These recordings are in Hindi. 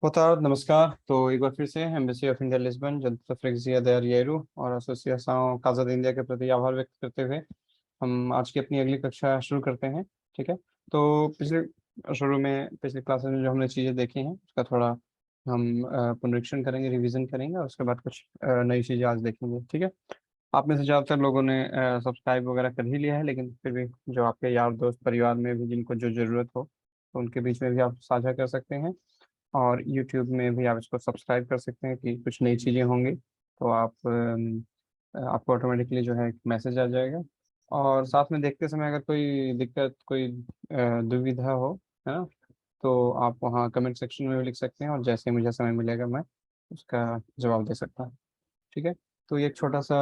Boa namaskar. तो एक बार फिर से एम्बेसी ऑफ इंडिया लिस्बन जनता फ्रेक्सिया दे रियेरो और एसोसिएशन काज़ा इंडिया के प्रति आभार व्यक्त करते हुए हम आज की अपनी अगली कक्षा शुरू करते हैं। ठीक है। तो पिछले क्लासेस में जो हमने चीज़ें देखी हैं उसका थोड़ा हम पुनरीक्षण करेंगे, रिवीजन करेंगे और उसके बाद कुछ नई चीज़ें आज देखेंगे। ठीक है। आप में से ज़्यादातर लोगों ने सब्सक्राइब वगैरह कर ही लिया है, लेकिन फिर भी जो आपके यार दोस्त परिवार में भी जिनको जो ज़रूरत हो तो उनके बीच में भी आप साझा कर सकते हैं। और YouTube में भी आप इसको सब्सक्राइब कर सकते हैं कि कुछ नई चीज़ें होंगी तो आपको ऑटोमेटिकली जो है मैसेज आ जाएगा। और साथ में देखते समय अगर कोई दिक्कत, कोई दुविधा हो, है ना, तो आप वहाँ कमेंट सेक्शन में भी लिख सकते हैं और जैसे ही मुझे समय मिलेगा मैं उसका जवाब दे सकता हूँ। ठीक है। तो ये एक छोटा सा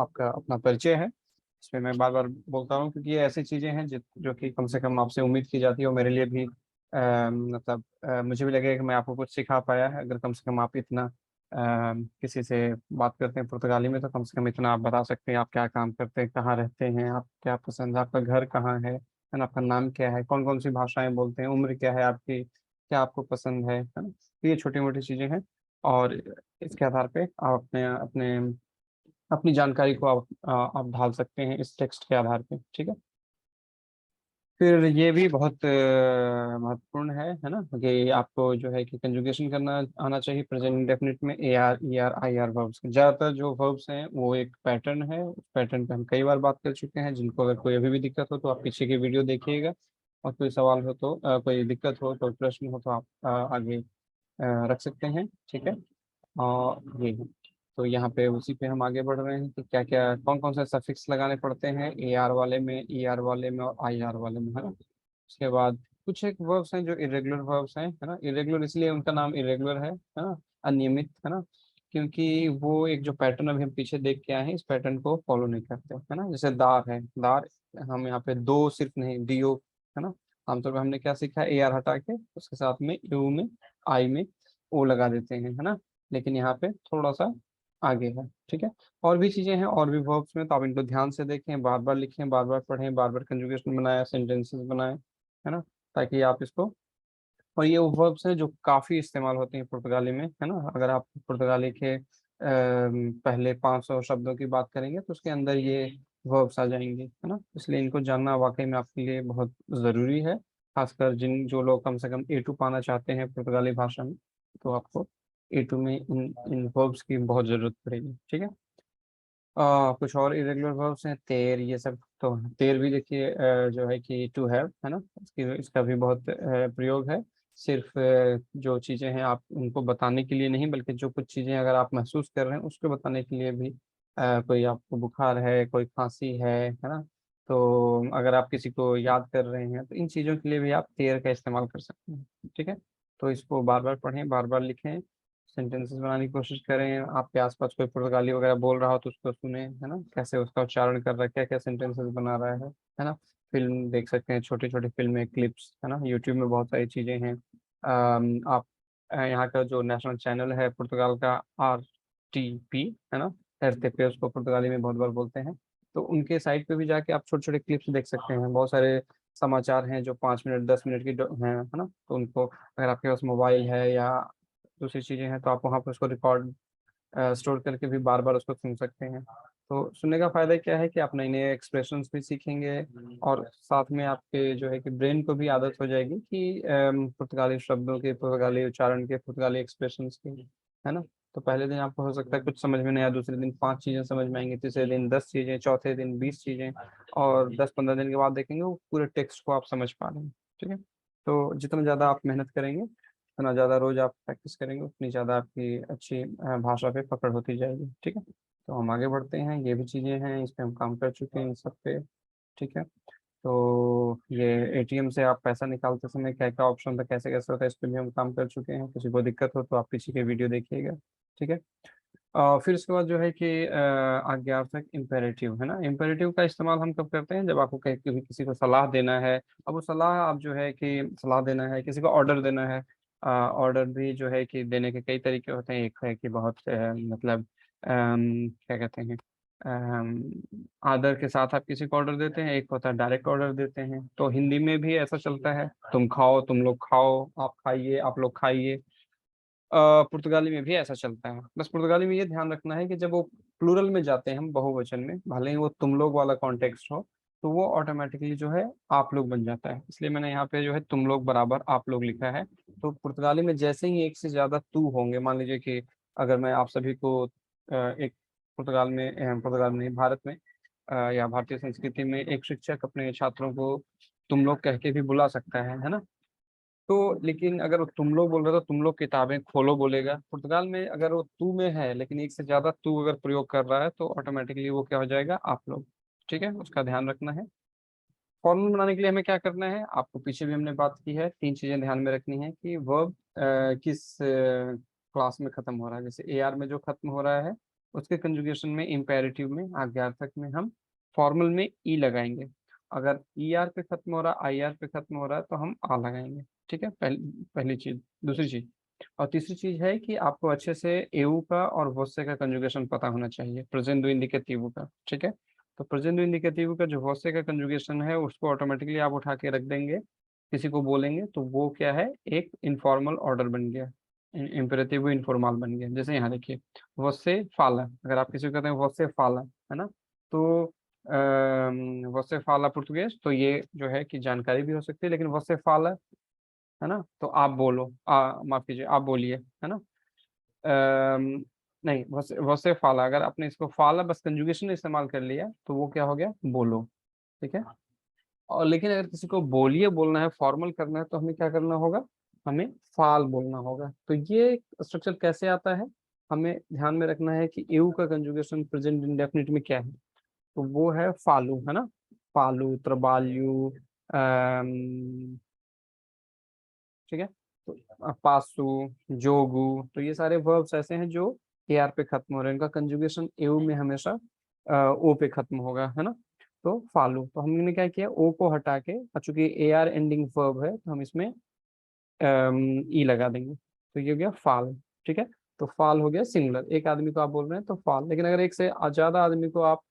आपका अपना परिचय है। इसमें मैं बार बार बोलता हूँ क्योंकि ये ऐसी चीज़ें हैं जो कि कम से कम आपसे उम्मीद की जाती है और मेरे लिए भी मतलब मुझे भी लगेगा कि मैं आपको कुछ सिखा पाया है। अगर कम से कम आप इतना किसी से बात करते हैं पुर्तगाली में तो कम से कम इतना आप बता सकते हैं आप क्या काम करते हैं, कहाँ रहते हैं, आप क्या पसंद है, आपका घर कहाँ है ना, आपका नाम क्या है, कौन कौन सी भाषाएं बोलते हैं, उम्र क्या है आपकी, क्या आपको पसंद है ना। तो ये छोटी मोटी चीज़ें हैं और इसके आधार पे आप अपने अपने अपनी जानकारी को आप ढाल सकते हैं इस टेक्स्ट के आधार पे। ठीक है। फिर ये भी बहुत महत्वपूर्ण है ना, कि आपको जो है कि कंजुगेशन करना आना चाहिए प्रेजेंट इंडेफिनिट में A R E R I R verbs के। ज़्यादातर जो वर्ब्स हैं वो एक पैटर्न है, उस पैटर्न पे हम कई बार बात कर चुके हैं। जिनको अगर कोई अभी भी दिक्कत हो तो आप पीछे की वीडियो देखिएगा और कोई सवाल हो तो कोई दिक्कत हो, कोई प्रश्न हो तो आप आगे रख सकते हैं। ठीक है। और ये है। तो यहाँ पे उसी पे हम आगे बढ़ रहे हैं कि क्या क्या कौन कौन से सफिक्स लगाने पड़ते हैं ए आर वाले में, ई आर वाले में और आई आर वाले में, है ना। उसके बाद कुछ एक वर्ब्स हैं जो इरेगुलर वर्ब्स हैं, है ना। इरेगुलर इसलिए उनका नाम इरेगुलर है ना, अनियमित, है ना, क्योंकि वो एक जो पैटर्न अभी हम पीछे देख के आए हैं इस पैटर्न को फॉलो नहीं करते, है ना। जैसे दार है, दार हम यहाँ पे दो सिर्फ नहीं, डीओ, है ना। आमतौर पर हमने क्या सीखा है, ए आर हटा के उसके साथ में यू में, आई में ओ लगा देते हैं, है ना। लेकिन यहाँ पे थोड़ा सा आगे है। ठीक है। और भी चीजें हैं और भी वर्ब्स में, तो आप इनको ध्यान से देखें, बार बार लिखें, बार बार पढ़ें, बार बार कंजुगेशन बनाए, सेंटेंसेस बनाएं, है ना, ताकि आप इसको। और ये वर्ब्स हैं जो काफी इस्तेमाल होते हैं पुर्तगाली में, है ना। अगर आप पुर्तगाली के पहले 500 शब्दों की बात करेंगे तो उसके अंदर ये वर्ब्स आ जाएंगे, है ना। इसलिए इनको जानना वाकई में आपके लिए बहुत जरूरी है, खासकर जिन जो लोग कम से कम A2 पाना चाहते हैं पुर्तगाली भाषा में। तो आपको A2 में इन इन वर्ब्स की बहुत जरूरत पड़ेगी। ठीक है। कुछ और इरेगुलर वर्ब्स हैं, तेर, ये सब। तो तेर भी देखिए जो है कि टू हैव, है ना, इसका भी बहुत प्रयोग है। सिर्फ जो चीजें हैं आप उनको बताने के लिए नहीं, बल्कि जो कुछ चीजें अगर आप महसूस कर रहे हैं उसको बताने के लिए भी। कोई आपको बुखार है, कोई खांसी है ना, तो अगर आप किसी को याद कर रहे हैं तो इन चीजों के लिए भी आप तेर का इस्तेमाल कर सकते हैं। ठीक है। तो इसको बार बार पढ़ें, बार बार लिखें, सेंटेंसेस बनाने की कोशिश करें। आपके आसपास कोई पुर्तगाली वगैरह बोल रहा हो तो उसको सुने, है ना, कैसे उसका उच्चारण कर रहा है, क्या क्या सेंटेंसेस बना रहा है ना। फिल्म देख सकते हैं, छोटी छोटी फिल्में, क्लिप्स, है ना, यूट्यूब में बहुत सारी चीजें हैं। आप यहाँ का जो नेशनल चैनल है पुर्तगाल का, RTP, है ना, RTP उसको पुर्तगाली में बहुत बार बोलते हैं। तो उनके साइट पे भी जाके आप छोटे छोटे क्लिप्स देख सकते हैं। बहुत सारे समाचार हैं जो 5 मिनट 10 मिनट की हैं, है ना। तो उनको अगर आपके पास मोबाइल है या दूसरी चीजें हैं तो आप वहाँ पर उसको रिकॉर्ड स्टोर करके भी बार बार उसको सुन सकते हैं। तो सुनने का फायदा क्या है कि आप नए नए एक्सप्रेशंस भी सीखेंगे और साथ में आपके जो है कि ब्रेन को भी आदत हो जाएगी कि पुर्तगाली शब्दों के, पुर्तगाली उच्चारण के, पुर्तगाली एक्सप्रेशंस के, है ना। तो पहले दिन आपको हो सकता है कुछ समझ में नहीं आया, दूसरे दिन 5 चीजें समझ में आएंगी, तीसरे दिन 10 चीजें, चौथे दिन 20 चीजें, और 10-15 दिन के बाद देखेंगे वो पूरे टेक्स्ट को आप समझ पा रहे हैं। ठीक है। तो जितना ज्यादा आप मेहनत करेंगे, जितना ज़्यादा रोज आप प्रैक्टिस करेंगे, उतनी ज़्यादा आपकी अच्छी भाषा पे पकड़ होती जाएगी। ठीक है। तो हम आगे बढ़ते हैं, ये भी चीज़ें हैं, इस पे हम काम कर चुके हैं इन सब पे। ठीक है। तो ये ATM से आप पैसा निकालते समय क्या क्या ऑप्शन था, कैसे कैसे होता है, इस पे भी हम काम कर चुके हैं। किसी को दिक्कत हो तो आप पीछे के वीडियो देखिएगा। ठीक है। फिर उसके बाद जो है कि आज्ञार्थक इम्पेरेटिव, है ना। इम्पेरेटिव का इस्तेमाल हम कब करते हैं, जब आपको कभी किसी को सलाह देना है। अब वो सलाह आप जो है कि सलाह देना है, किसी को ऑर्डर देना है। ऑर्डर भी जो है कि देने के कई तरीके होते हैं। एक है कि बहुत मतलब क्या कहते हैं, आदर के साथ आप किसी को ऑर्डर देते हैं, एक होता है डायरेक्ट ऑर्डर देते हैं। तो हिंदी में भी ऐसा चलता है, तुम खाओ, तुम लोग खाओ, आप खाइए, आप लोग खाइए। पुर्तगाली में भी ऐसा चलता है। बस पुर्तगाली में ये ध्यान रखना है कि जब वो प्लूरल में जाते हैं, हम बहुवचन में, भले ही वो तुम लोग वाला कॉन्टेक्स्ट हो, तो वो ऑटोमेटिकली जो है आप लोग बन जाता है। इसलिए मैंने यहाँ पे जो है तुम लोग बराबर आप लोग लिखा है। तो पुर्तगाली में जैसे ही एक से ज्यादा तू होंगे, मान लीजिए कि अगर मैं आप सभी को एक पुर्तगाल में पुर्तगाल में भारत में या भारतीय संस्कृति में एक शिक्षक अपने छात्रों को तुम लोग कह के भी बुला सकता है ना। तो लेकिन अगर वो तुम लोग बोल रहे हो तो तुम लोग किताबें खोलो बोलेगा। पुर्तगाल में अगर वो तू में है लेकिन एक से ज्यादा तू अगर प्रयोग कर रहा है तो ऑटोमेटिकली वो क्या हो जाएगा, आप लोग। ठीक है, उसका ध्यान रखना है। फॉर्मल बनाने के लिए हमें क्या करना है, आपको पीछे भी हमने बात की है, तीन चीजें ध्यान में रखनी है कि वर्ब किस क्लास में खत्म हो रहा है। जैसे ए आर में जो खत्म हो रहा है उसके कंजुगेशन में, इम्पेरेटिव में, आज्ञार्थक में हम फॉर्मल में ई लगाएंगे। अगर ई आर पे खत्म हो रहा है, आई आर पे खत्म हो रहा है, तो हम आ लगाएंगे। ठीक है, पहली चीज। दूसरी चीज और तीसरी चीज है कि आपको अच्छे से एऊ का और वोसे का कंजुगेशन पता होना चाहिए, प्रेजेंट इंडिकेटिव का। ठीक है, तो प्रेजेंट इंडिकेटिव का जो वोसे का कंजुगेशन है उसको ऑटोमेटिकली आप उठा के रख देंगे, किसी को बोलेंगे तो वो क्या है, एक इनफॉर्मल ऑर्डर बन गया, इम्पेरेटिव इनफॉर्मल बन गया। जैसे यहाँ देखिए, वोसे फाला, अगर आप किसी को कहते हैं वोसे फाला, है ना, तो वोसे फाला पुर्तगेज, तो ये जो है कि जानकारी भी हो सकती है। लेकिन वोसे फाला, है ना, तो आप बोलो, माफ कीजिए, आप बोलिए, है ना। अम, नहीं, वसे वसे फाला, अगर आपने इसको फाला बस कंजुगेशन इस्तेमाल कर लिया तो वो क्या हो गया, बोलो। ठीक है, और लेकिन अगर किसी को बोलिए बोलना है, फॉर्मल करना है, तो हमें क्या करना होगा, हमें फाल बोलना होगा। तो ये स्ट्रक्चर कैसे आता है, हमें ध्यान में रखना है कि एऊ का कंजुगेशन प्रेजेंट इंडेफिनिट में क्या है, तो वो है फालू, है ना। फालू, त्रबाल्यू, ठीक है, तो पासु, जोगु, तो ये सारे वर्ब्स ऐसे हैं जो ए आर पे खत्म हो रहे हैं, इनका कंजुगेशन एऊ में हमेशा ओ पे खत्म होगा, है ना। तो फालू, तो हमने क्या किया, ओ को हटा के, और चूंकि ए आर एंडिंग वर्ब है तो हम इसमें ई लगा देंगे, तो ये हो गया फाल। ठीक है, तो फाल हो गया सिंगुलर, एक आदमी को आप बोल रहे हैं तो फाल। लेकिन अगर एक से ज्यादा आदमी को आप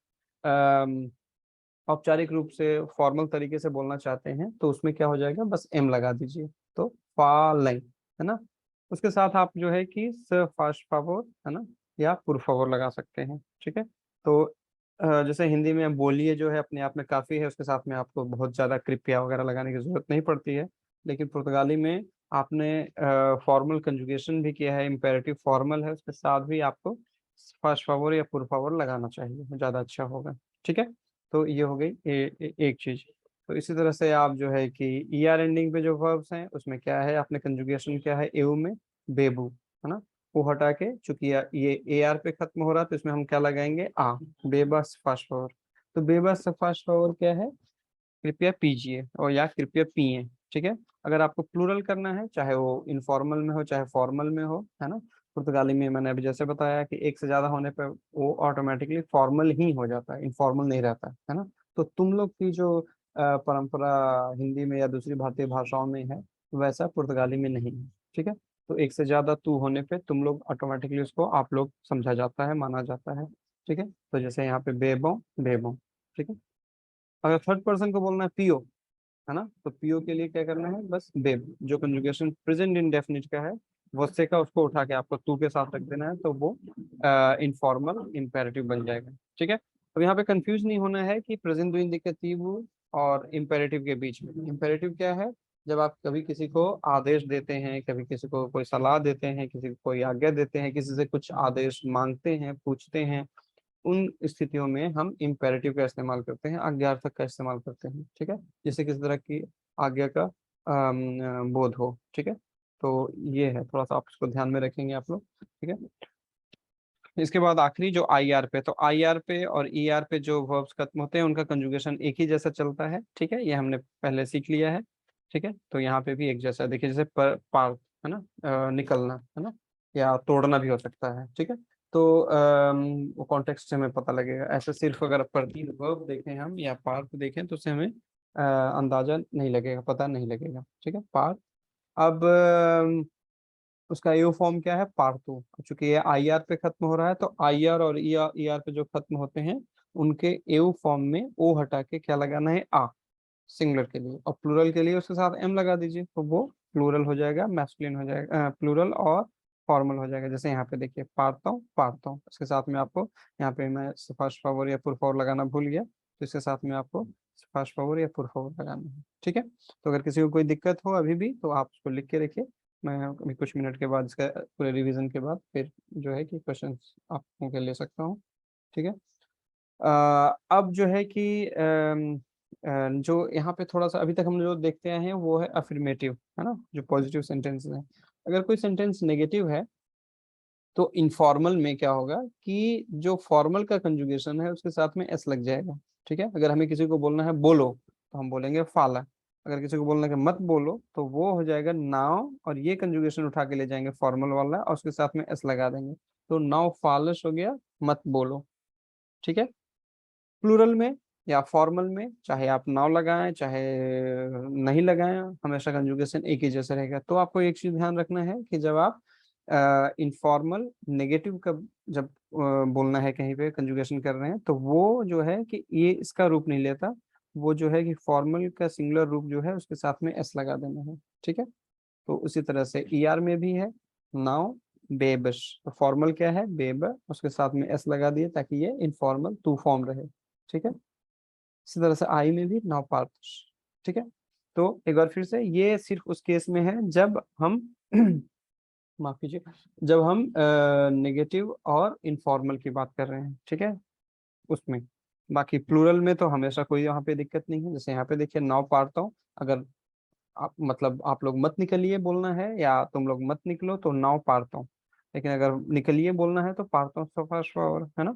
औपचारिक रूप से फॉर्मल तरीके से बोलना चाहते हैं तो उसमें क्या हो जाएगा, बस एम लगा दीजिए, तो फालें, है ना। उसके साथ आप जो है कि स फास्ट फावोर, है ना, या पुर फावोर लगा सकते हैं। ठीक है, तो जैसे हिंदी में बोलिए जो है अपने आप में काफी है, उसके साथ में आपको बहुत ज्यादा कृपया वगैरह लगाने की जरूरत नहीं पड़ती है। लेकिन पुर्तगाली में आपने फॉर्मल कंजुगेशन भी किया है, इम्पेरेटिव फॉर्मल है, उसके साथ भी आपको फास्ट फावोर या पुर फावोर लगाना चाहिए, ज्यादा अच्छा होगा। ठीक है, तो ये हो गई एक चीज। तो इसी तरह से आप जो है कि ई आर एंडिंग पे जो वर्ब्स हैं उसमें क्या है, आपने कंजुगेशन क्या है एऊ में, बेबू, है ना, वो हटा के, चूंकि ये ए आर पे खत्म हो रहा है तो इसमें हम क्या लगाएंगे, आ, बेबस फास्ट फॉरवर्ड। तो बेबस फास्ट फॉरवर्ड क्या है, कृपया पीजिए और या कृपया पिए। ठीक है, अगर आपको प्लूरल करना है, चाहे वो इनफॉर्मल में हो चाहे फॉर्मल में हो, है ना, पुर्तगाली में मैंने अभी जैसे बताया कि एक से ज्यादा होने पर वो ऑटोमेटिकली फॉर्मल ही हो जाता है, इनफॉर्मल नहीं रहता है ना। तो तुम लोग की जो परंपरा हिंदी में या दूसरी भारतीय भाषाओं में है, वैसा पुर्तगाली में नहीं है। ठीक है, तो एक से ज्यादा तू होने पे तुम लोग ऑटोमेटिकली उसको आप लोग समझा जाता है, माना जाता है। ठीक है, तो जैसे यहाँ पे बेबो, बेबो। ठीक है, अगर थर्ड पर्सन को बोलना है पियो, है ना, तो पीओ के लिए क्या करना है, बस बेब, जो कंजुगेशन प्रेजेंट इंडेफिनिट का है वस्से का, उसको उठा के आपको तू के साथ रख देना है, तो वो इनफॉर्मल इम्पेरेटिव बन जाएगा। ठीक है, तो यहाँ पे कंफ्यूज नहीं होना है कि प्रेजेंट इंडिकेटिव और इम्पेरेटिव के बीच में। इम्पेरेटिव क्या है, जब आप कभी किसी को आदेश देते हैं, कभी किसी को कोई सलाह देते हैं, किसी को कोई आज्ञा देते हैं, किसी से कुछ आदेश मांगते हैं, पूछते हैं, उन स्थितियों में हम इम्पेरेटिव का इस्तेमाल करते हैं, आज्ञार्थक का इस्तेमाल करते हैं। ठीक है, जैसे किसी तरह की आज्ञा का बोध हो। ठीक है, तो ये है, थोड़ा सा आप इसको ध्यान में रखेंगे आप लोग। ठीक है, इसके बाद आखिरी जो आई आर पे, तो आई आर पे और ई आर पे जो वर्ब्स खत्म होते हैं उनका कंजुगेशन एक ही जैसा चलता है। ठीक है, ये हमने पहले सीख लिया है। ठीक है, तो यहाँ पे भी एक जैसा देखिए, जैसे पार, है ना, निकलना, है ना, या तोड़ना भी हो सकता है। ठीक है, तो वो कॉन्टेक्स्ट से हमें पता लगेगा। ऐसे सिर्फ अगर प्रतीक वर्ब देखें हम या पार्ट देखें तो उससे हमें अंदाजा नहीं लगेगा, पता नहीं लगेगा। ठीक है, पार्ट। अब उसका एओ फॉर्म क्या है, पार्थो। चूंकि ये आई आर पे खत्म हो रहा है तो आई आर और ई आर पे जो खत्म होते हैं उनके एओ फॉर्म में ओ हटा के क्या लगाना है, आ, सिंगुलर के लिए, और प्लूरल के लिए उसके साथ एम लगा दीजिए, तो वो प्लूरल हो जाएगा, मैस्कुलिन हो जाएगा, प्लूरल और फॉर्मल हो जाएगा। जैसे यहाँ पे देखिए पारता हूँ, इसके साथ में आपको यहाँ पे मैं फर्स्ट फॉर या पुर फॉर लगाना भूल गया, तो इसके साथ में आपको फर्स्ट फॉर या पुर फॉर लगाना है। ठीक है, तो अगर किसी को कोई दिक्कत हो अभी भी तो आप उसको लिख के रखिए, मैं अभी कुछ मिनट के बाद इसका पूरे रिवीजन के बाद फिर जो है कि क्वेश्चन आपको के ले सकता हूँ। ठीक है, अब जो है कि जो यहाँ पे थोड़ा सा अभी तक हम जो देखते आए हैं वो है अफर्मेटिव, है ना, जो पॉजिटिव सेंटेंस है। अगर कोई सेंटेंस नेगेटिव है तो इनफॉर्मल में क्या होगा कि जो फॉर्मल का कंजुगेशन है उसके साथ में एस लग जाएगा। ठीक है, अगर हमें किसी को बोलना है बोलो तो हम बोलेंगे फाला, अगर किसी को बोलना है कि मत बोलो तो वो हो जाएगा नाउ, और ये कंजुगेशन उठा के ले जाएंगे फॉर्मल वाला और उसके साथ में एस लगा देंगे, तो नाउ फालस हो गया, मत बोलो। ठीक है, प्लूरल में या फॉर्मल में चाहे आप नाउ लगाएं चाहे नहीं लगाएं, हमेशा कंजुगेशन एक ही जैसा रहेगा। तो आपको एक चीज ध्यान रखना है कि जब आप इनफॉर्मल नेगेटिव का जब बोलना है कहीं पे कंजुगेशन कर रहे हैं तो वो जो है कि ये इसका रूप नहीं लेता, वो जो है कि फॉर्मल का सिंगुलर रूप जो है उसके साथ में एस लगा देना है। ठीक है, तो उसी तरह से ईआर में भी है नाउ बेबश, तो फॉर्मल क्या है बेब, उसके साथ में एस लगा दिए ताकि ये इनफॉर्मल टू फॉर्म रहे। ठीक है, इसी तरह से आई में भी नाउ पार्टस। ठीक है, तो एक बार फिर से ये सिर्फ उस केस में है जब हम माफ कीजिए, जब हम नेगेटिव और इनफॉर्मल की बात कर रहे हैं। ठीक है, उसमें बाकी प्लूरल में तो हमेशा कोई यहाँ पे दिक्कत नहीं है। जैसे यहाँ पे देखिए नाउ पारता हूँ, अगर आप मतलब आप लोग मत निकलिए बोलना है या तुम लोग मत निकलो तो नाव पारता हूँ, लेकिन अगर निकलिए बोलना है तो पारता हूँ फर्स्ट पावर, है ना।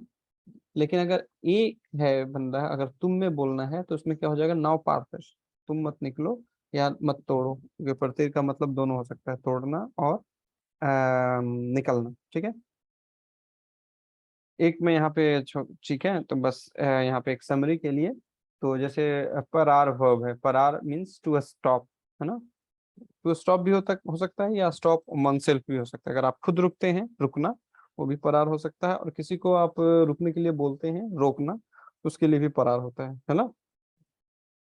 लेकिन अगर एक है बंदा, अगर तुम में बोलना है तो उसमें क्या हो जाएगा नाव पारतश, तुम मत निकलो या मत तोड़ो, क्योंकि प्रत्येक का मतलब दोनों हो सकता है, तोड़ना और निकलना। ठीक है, एक में यहाँ पे ठीक है, तो बस यहाँ पे एक समरी के लिए, तो जैसे परार वर्ब है, परार मीन्स टू स्टॉप, है ना, तो स्टॉप भी हो सकता है या स्टॉप वन सेल्फ भी हो सकता है। अगर आप खुद रुकते हैं रुकना, वो भी परार हो सकता है, और किसी को आप रुकने के लिए बोलते हैं रोकना, उसके लिए भी परार होता है ना।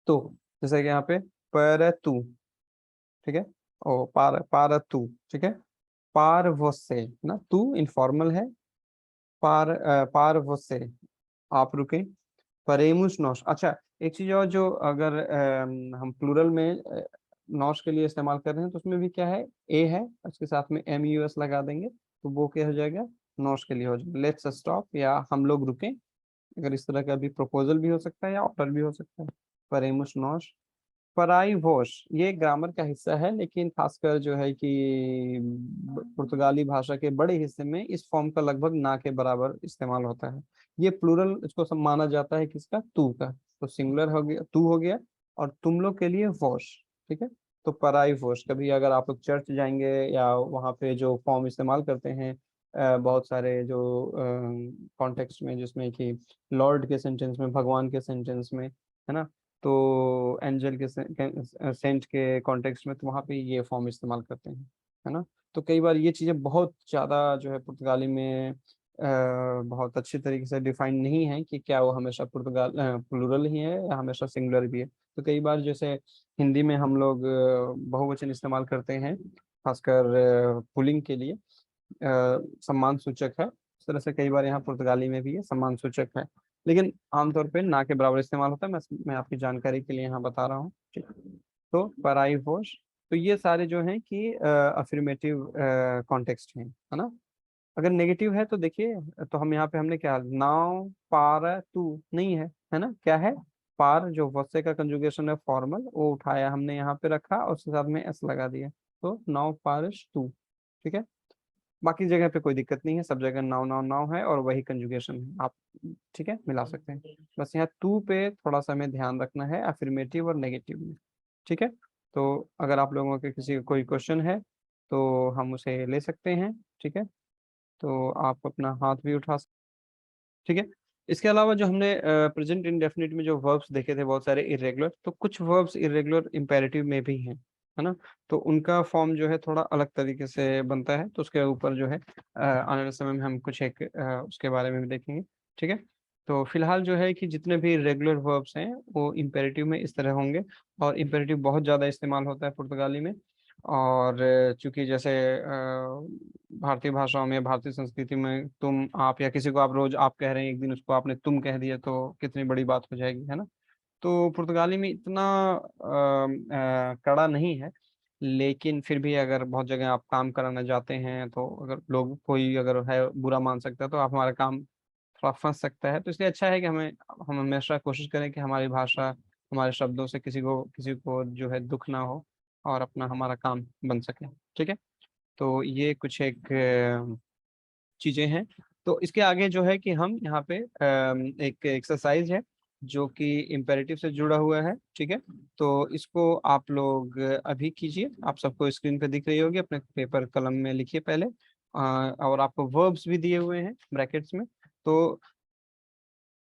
तो जैसे कि यहाँ पे पर तू, ठीक है, ओ पार तू, ठीक है, पार वो से ना, तू इनफॉर्मल है, पार वो से आप रुके, परेमुस नौश। अच्छा, एक चीज और, जो अगर हम प्लूरल में नौश के लिए इस्तेमाल कर रहे हैं तो उसमें भी क्या है, ए है, उसके साथ में एम यू एस लगा देंगे तो वो क्या हो जाएगा, नौश के लिए हो जाएगा, लेट्स स्टॉप या हम लोग रुकें। अगर इस तरह का भी प्रपोजल भी हो सकता है या ऑर्डर भी हो सकता है। परेमुस नौश, पराई वोश, ये ग्रामर का हिस्सा है, लेकिन खासकर जो है कि पुर्तगाली भाषा के बड़े हिस्से में इस फॉर्म का लगभग ना के बराबर इस्तेमाल होता है। ये प्लूरल इसको सब माना जाता है किसका, तू का, तो सिंगुलर हो गया तू हो गया, और तुम लोग के लिए वॉश। ठीक है, तो पराई वॉश, कभी अगर आप लोग चर्च जाएंगे या वहाँ पे जो फॉर्म इस्तेमाल करते हैं बहुत सारे जो कॉन्टेक्स्ट में, जिसमें कि लॉर्ड के सेंटेंस में, भगवान के सेंटेंस में, है ना, तो एंजल के सेंट के कॉन्टेक्स्ट में, तो वहाँ पे ये फॉर्म इस्तेमाल करते हैं, है ना। तो कई बार ये चीज़ें बहुत ज़्यादा जो है पुर्तगाली में बहुत अच्छी तरीके से डिफाइन नहीं है कि क्या वो हमेशा प्लूरल ही है या हमेशा सिंगुलर भी है। तो कई बार जैसे हिंदी में हम लोग बहुवचन इस्तेमाल करते हैं, खासकर पुल्लिंग के लिए, सम्मान सूचक है, इस तरह से कई बार यहाँ पुर्तगाली में भी ये सम्मान सूचक है, लेकिन आमतौर पे ना के बराबर इस्तेमाल होता है। मैं आपकी जानकारी के लिए यहाँ बता रहा हूँ। ठीक है? तो पराई होश, तो ये सारे जो हैं कि अफर्मेटिव कॉन्टेक्स्ट हैं, है ना। अगर नेगेटिव है तो देखिए, तो हम यहाँ पे हमने क्या, नाव पार तू नहीं है ना, क्या है, पार जो वसे का कंजुगेशन है फॉर्मल, वो उठाया हमने यहाँ पे रखा और उसके साथ में एस लगा दिया, तो नाव पारस तू। ठीक है, बाकी जगह पे कोई दिक्कत नहीं है, सब जगह नाव नाव नाव है और वही कंजुगेशन है, आप ठीक है मिला सकते हैं। बस यहाँ टू पे थोड़ा सा हमें ध्यान रखना है अफर्मेटिव और नेगेटिव में। ठीक है, तो अगर आप लोगों के किसी का कोई क्वेश्चन है तो हम उसे ले सकते हैं। ठीक है, तो आप अपना हाथ भी उठा सकते। ठीक है, इसके अलावा जो हमने प्रेजेंट इंडेफिनिट में जो वर्ब्स देखे थे बहुत सारे इरेगुलर, तो कुछ वर्ब्स इरेगुलर इंपेरेटिव में भी हैं, है ना, तो उनका फॉर्म जो है थोड़ा अलग तरीके से बनता है, तो उसके ऊपर जो है आने वाले समय में हम कुछ एक उसके बारे में भी देखेंगे। ठीक है, तो फिलहाल जो है कि जितने भी रेगुलर वर्ब्स हैं वो इंपेरेटिव में इस तरह होंगे, और इंपेरेटिव बहुत ज़्यादा इस्तेमाल होता है पुर्तगाली में। और चूंकि जैसे भारतीय भाषाओं में, भारतीय संस्कृति में तुम, आप, या किसी को आप रोज आप कह रहे हैं, एक दिन उसको आपने तुम कह दिया तो कितनी बड़ी बात हो जाएगी, है ना। तो पुर्तगाली में इतना कड़ा नहीं है, लेकिन फिर भी अगर बहुत जगह आप काम कराना जाते हैं तो अगर लोग कोई अगर है बुरा मान सकता है तो आप हमारा काम थोड़ा फंस सकता है। तो इसलिए अच्छा है कि हम हमेशा कोशिश करें कि हमारी भाषा, हमारे शब्दों से किसी को जो है दुख ना हो, और अपना हमारा काम बन सके। ठीक है। तो ये कुछ एक चीजें हैं। तो इसके आगे जो है कि हम यहाँ पे एक एक्सरसाइज है जो कि इम्पेरेटिव से जुड़ा हुआ है। ठीक है। तो इसको आप लोग अभी कीजिए, आप सबको स्क्रीन पे दिख रही होगी, अपने पेपर कलम में लिखिए पहले। और आपको वर्ब्स भी दिए हुए हैं ब्रैकेट्स में। तो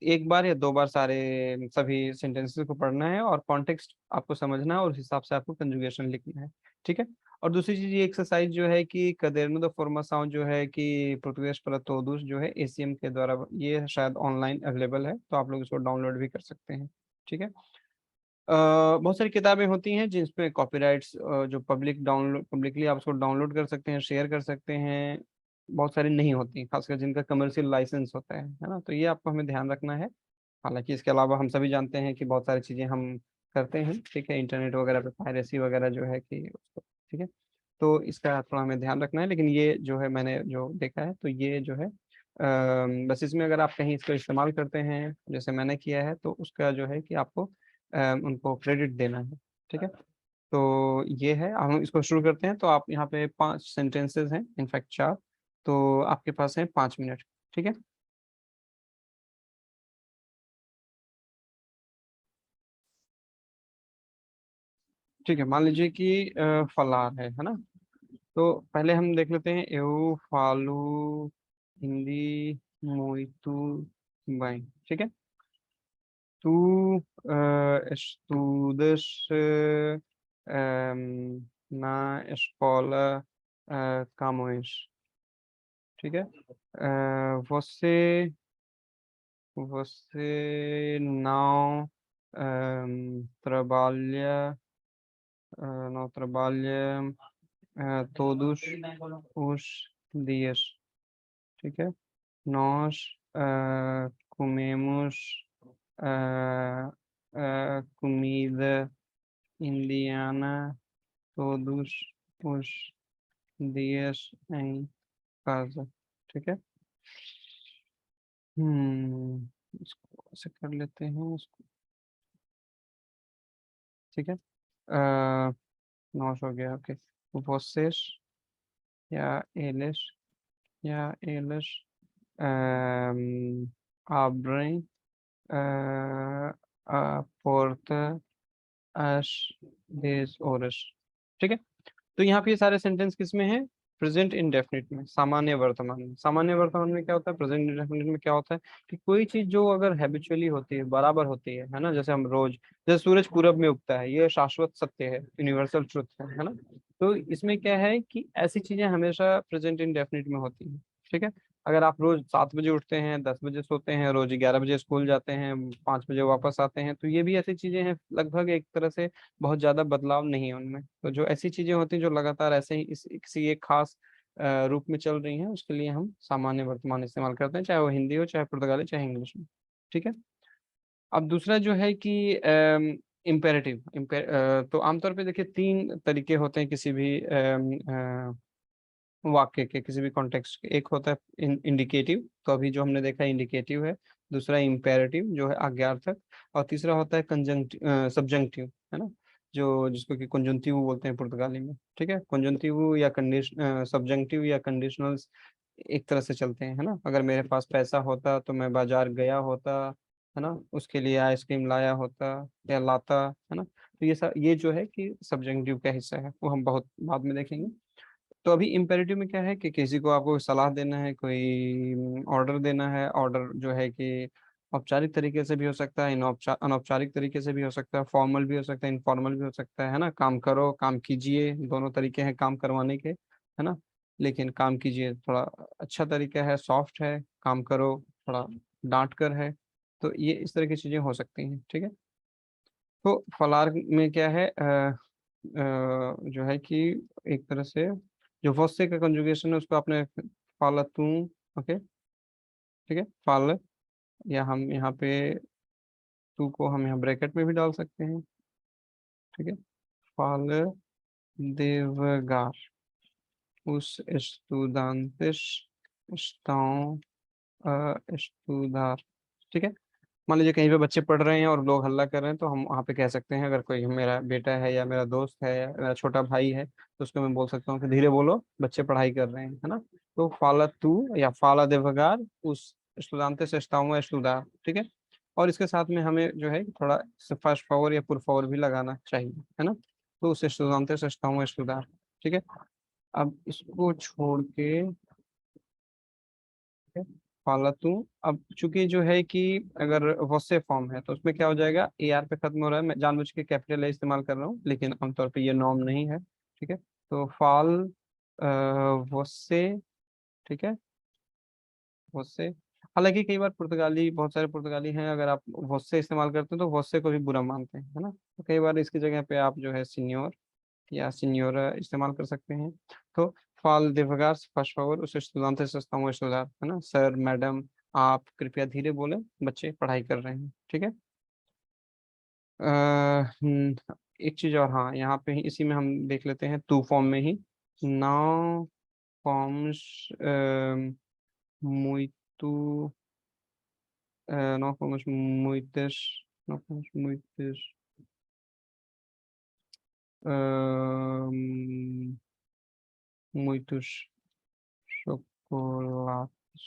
एक बार या दो बार सारे सभी सेंटेंसेस को पढ़ना है, और कॉन्टेक्स्ट आपको समझना है, और उस हिसाब से आपको कंजुगेशन लिखना है। ठीक है। और दूसरी चीज, ये एक्सरसाइज जो है कि कदेरनो द फॉर्मासाउ जो है कि português para todos जो है एसीएम के द्वारा, ये शायद ऑनलाइन अवेलेबल है, तो आप लोग इसको डाउनलोड भी कर सकते हैं। ठीक है। बहुत सारी किताबें होती हैं जिसमें कॉपीराइट्स, जो पब्लिकली आप उसको डाउनलोड कर सकते हैं, शेयर कर सकते हैं। बहुत सारी नहीं होती, खासकर जिनका कमर्शियल लाइसेंस होता है ना। तो ये आपको हमें ध्यान रखना है। हालांकि इसके अलावा हम सभी जानते हैं कि बहुत सारी चीजें हम करते हैं, ठीक है, इंटरनेट वगैरह पे पायरेसी वगैरह जो है कि उसको, ठीक है। तो इसका थोड़ा हमें ध्यान रखना है। लेकिन ये जो है मैंने जो देखा है, तो ये जो है बस इसमें अगर आप कहीं इसको इस्तेमाल करते हैं जैसे मैंने किया है, तो उसका जो है कि आपको उनको क्रेडिट देना है। ठीक है। तो ये है, हम इसको शुरू करते हैं। तो आप यहाँ पे 5 सेंटेंसेस हैं, इनफैक्ट 4। तो आपके पास है 5 मिनट। ठीक है। ठीक है, मान लीजिए कि फलार है ना। तो पहले हम देख लेते हैं, एऊ फालू हिंदी मोइतू बाई। ठीक है। Tu estudas na escola Camões. ठीक है। você trabalha, não trabalha todos os dias. ठीक है। Nós comemos comida indiana todos os dias em casa। ठीक है। इसको ऐसे कर लेते हैं इसको। ठीक है। नॉट हो गया, ओके। vocês या eles या eles abrem a porta às 10 horas। ठीक है। तो यहाँ पे ये सारे सेंटेंस किस में है? प्रेजेंट इंडेफिनिट में, सामान्य वर्तमान में। सामान्य वर्तमान में क्या होता है, प्रेजेंट इंडेफिनिट में क्या होता है कि कोई चीज जो अगर हैबिचुअली होती है, बराबर होती है ना, जैसे हम रोज, जैसे सूरज पूरब में उगता है, ये शाश्वत सत्य है, यूनिवर्सल ट्रुथ है ना। तो इसमें क्या है कि ऐसी चीजें हमेशा प्रेजेंट इंडेफिनिट में होती है। ठीक है। अगर आप रोज 7 बजे उठते हैं, 10 बजे सोते हैं, रोज 11 बजे स्कूल जाते हैं, 5 बजे वापस आते हैं, तो ये भी ऐसी चीजें हैं, लगभग एक तरह से बहुत ज्यादा बदलाव नहीं है उनमें। तो जो ऐसी चीजें होती हैं जो लगातार ऐसे ही किसी एक खास रूप में चल रही हैं, उसके लिए हम सामान्य वर्तमान इस्तेमाल करते हैं, चाहे वो हिंदी हो, चाहे पुर्तगाली, चाहे इंग्लिश में। ठीक है। अब दूसरा जो है कि इम्पेरेटिव। तो आमतौर पे देखिए 3 तरीके होते हैं किसी भी वाक्य के, किसी भी कॉन्टेक्स्ट के। एक होता है इंडिकेटिव, तो अभी जो हमने देखा इंडिकेटिव है। दूसरा इम्पेरेटिव जो है आज्ञार्थक। और तीसरा होता है कंजंक्टिव, सब्जंक्टिव, है ना, जो जिसको कि कंजुंक्टिव बोलते हैं पुर्तगाली में। ठीक है। कंजुंक्टिव या कंडीशन, सब्जंक्टिव या कंडीशनल्स एक तरह से चलते हैं, है ना। अगर मेरे पास पैसा होता तो मैं बाजार गया होता, है ना, उसके लिए आइसक्रीम लाया होता या लाता, है ना। तो ये सब, ये जो है कि सब्जंक्टिव का हिस्सा है, वो हम बहुत बाद में देखेंगे। तो अभी इम्पेरेटिव में क्या है कि किसी को आपको सलाह देना है, कोई ऑर्डर देना है। ऑर्डर जो है कि औपचारिक तरीके से भी हो सकता है, अनौपचारिक तरीके से भी हो सकता है, फॉर्मल भी हो सकता है, इनफॉर्मल भी हो सकता है ना। काम करो, काम कीजिए, दोनों तरीके हैं काम करवाने के, है ना। लेकिन काम कीजिए थोड़ा अच्छा तरीका है, सॉफ्ट है। काम करो थोड़ा डांट कर है। तो ये इस तरह की चीजें हो सकती हैं। ठीक है। तो फलार में क्या है, जो है कि एक तरह से जो वोसे का कंजुगेशन है उसको आपने फालतू, ओके ठीक है, फाल, या हम यहाँ पे तू को हम यहाँ ब्रैकेट में भी डाल सकते हैं, ठीक है, फाल devagar os estudantes estão a estudar, ठीक है। मान लीजिए कहीं पे बच्चे पढ़ रहे हैं और लोग हल्ला कर रहे हैं, तो हम वहाँ पे कह सकते हैं, अगर कोई मेरा बेटा है या मेरा दोस्त है या मेरा छोटा भाई है, तो उसको मैं बोल सकता हूँ कि धीरे बोलो, बच्चे पढ़ाई कर रहे हैं, है ना। तो फाला तू या फाला devagar उस estudantes estão a estudar, ठीक है। और इसके साथ में हमें जो है थोड़ा फर्स्ट पावर या पुर पावर भी लगाना चाहिए, है ना। तो उस estudantes estão a estudar, ठीक है। अब इसको छोड़ के फालतू, अब चूंकि जो है कि अगर वॉसे फॉर्म है तो उसमें क्या हो जाएगा, ए आर पे खत्म हो रहा है, मैं जानबूझ के कैपिटल ए इस्तेमाल कर रहा हूँ, लेकिन आमतौर पे ये नॉर्म नहीं है, ठीक है। तो फाल वॉसे, ठीक है, वॉसे। हालांकि कई बार पुर्तगाली, बहुत सारे पुर्तगाली हैं, अगर आप वॉसे इस्तेमाल करते हैं तो वॉसे को भी बुरा मानते हैं, है ना। तो कई बार इसकी जगह पे आप जो है सीनियोर या सिन्योरा इस्तेमाल कर सकते हैं। तो फाल devagar, फर्स्ट पावर, उस estudiante से estamos a estudar, है ना। सर मैडम आप कृपया धीरे बोले, बच्चे पढ़ाई कर रहे हैं, ठीक है। एक चीज और, हाँ यहाँ पे ही इसी में हम देख लेते हैं टू फॉर्म में ही, now forms muito, não fomos muitas, não fomos muitas, muitos chocolates,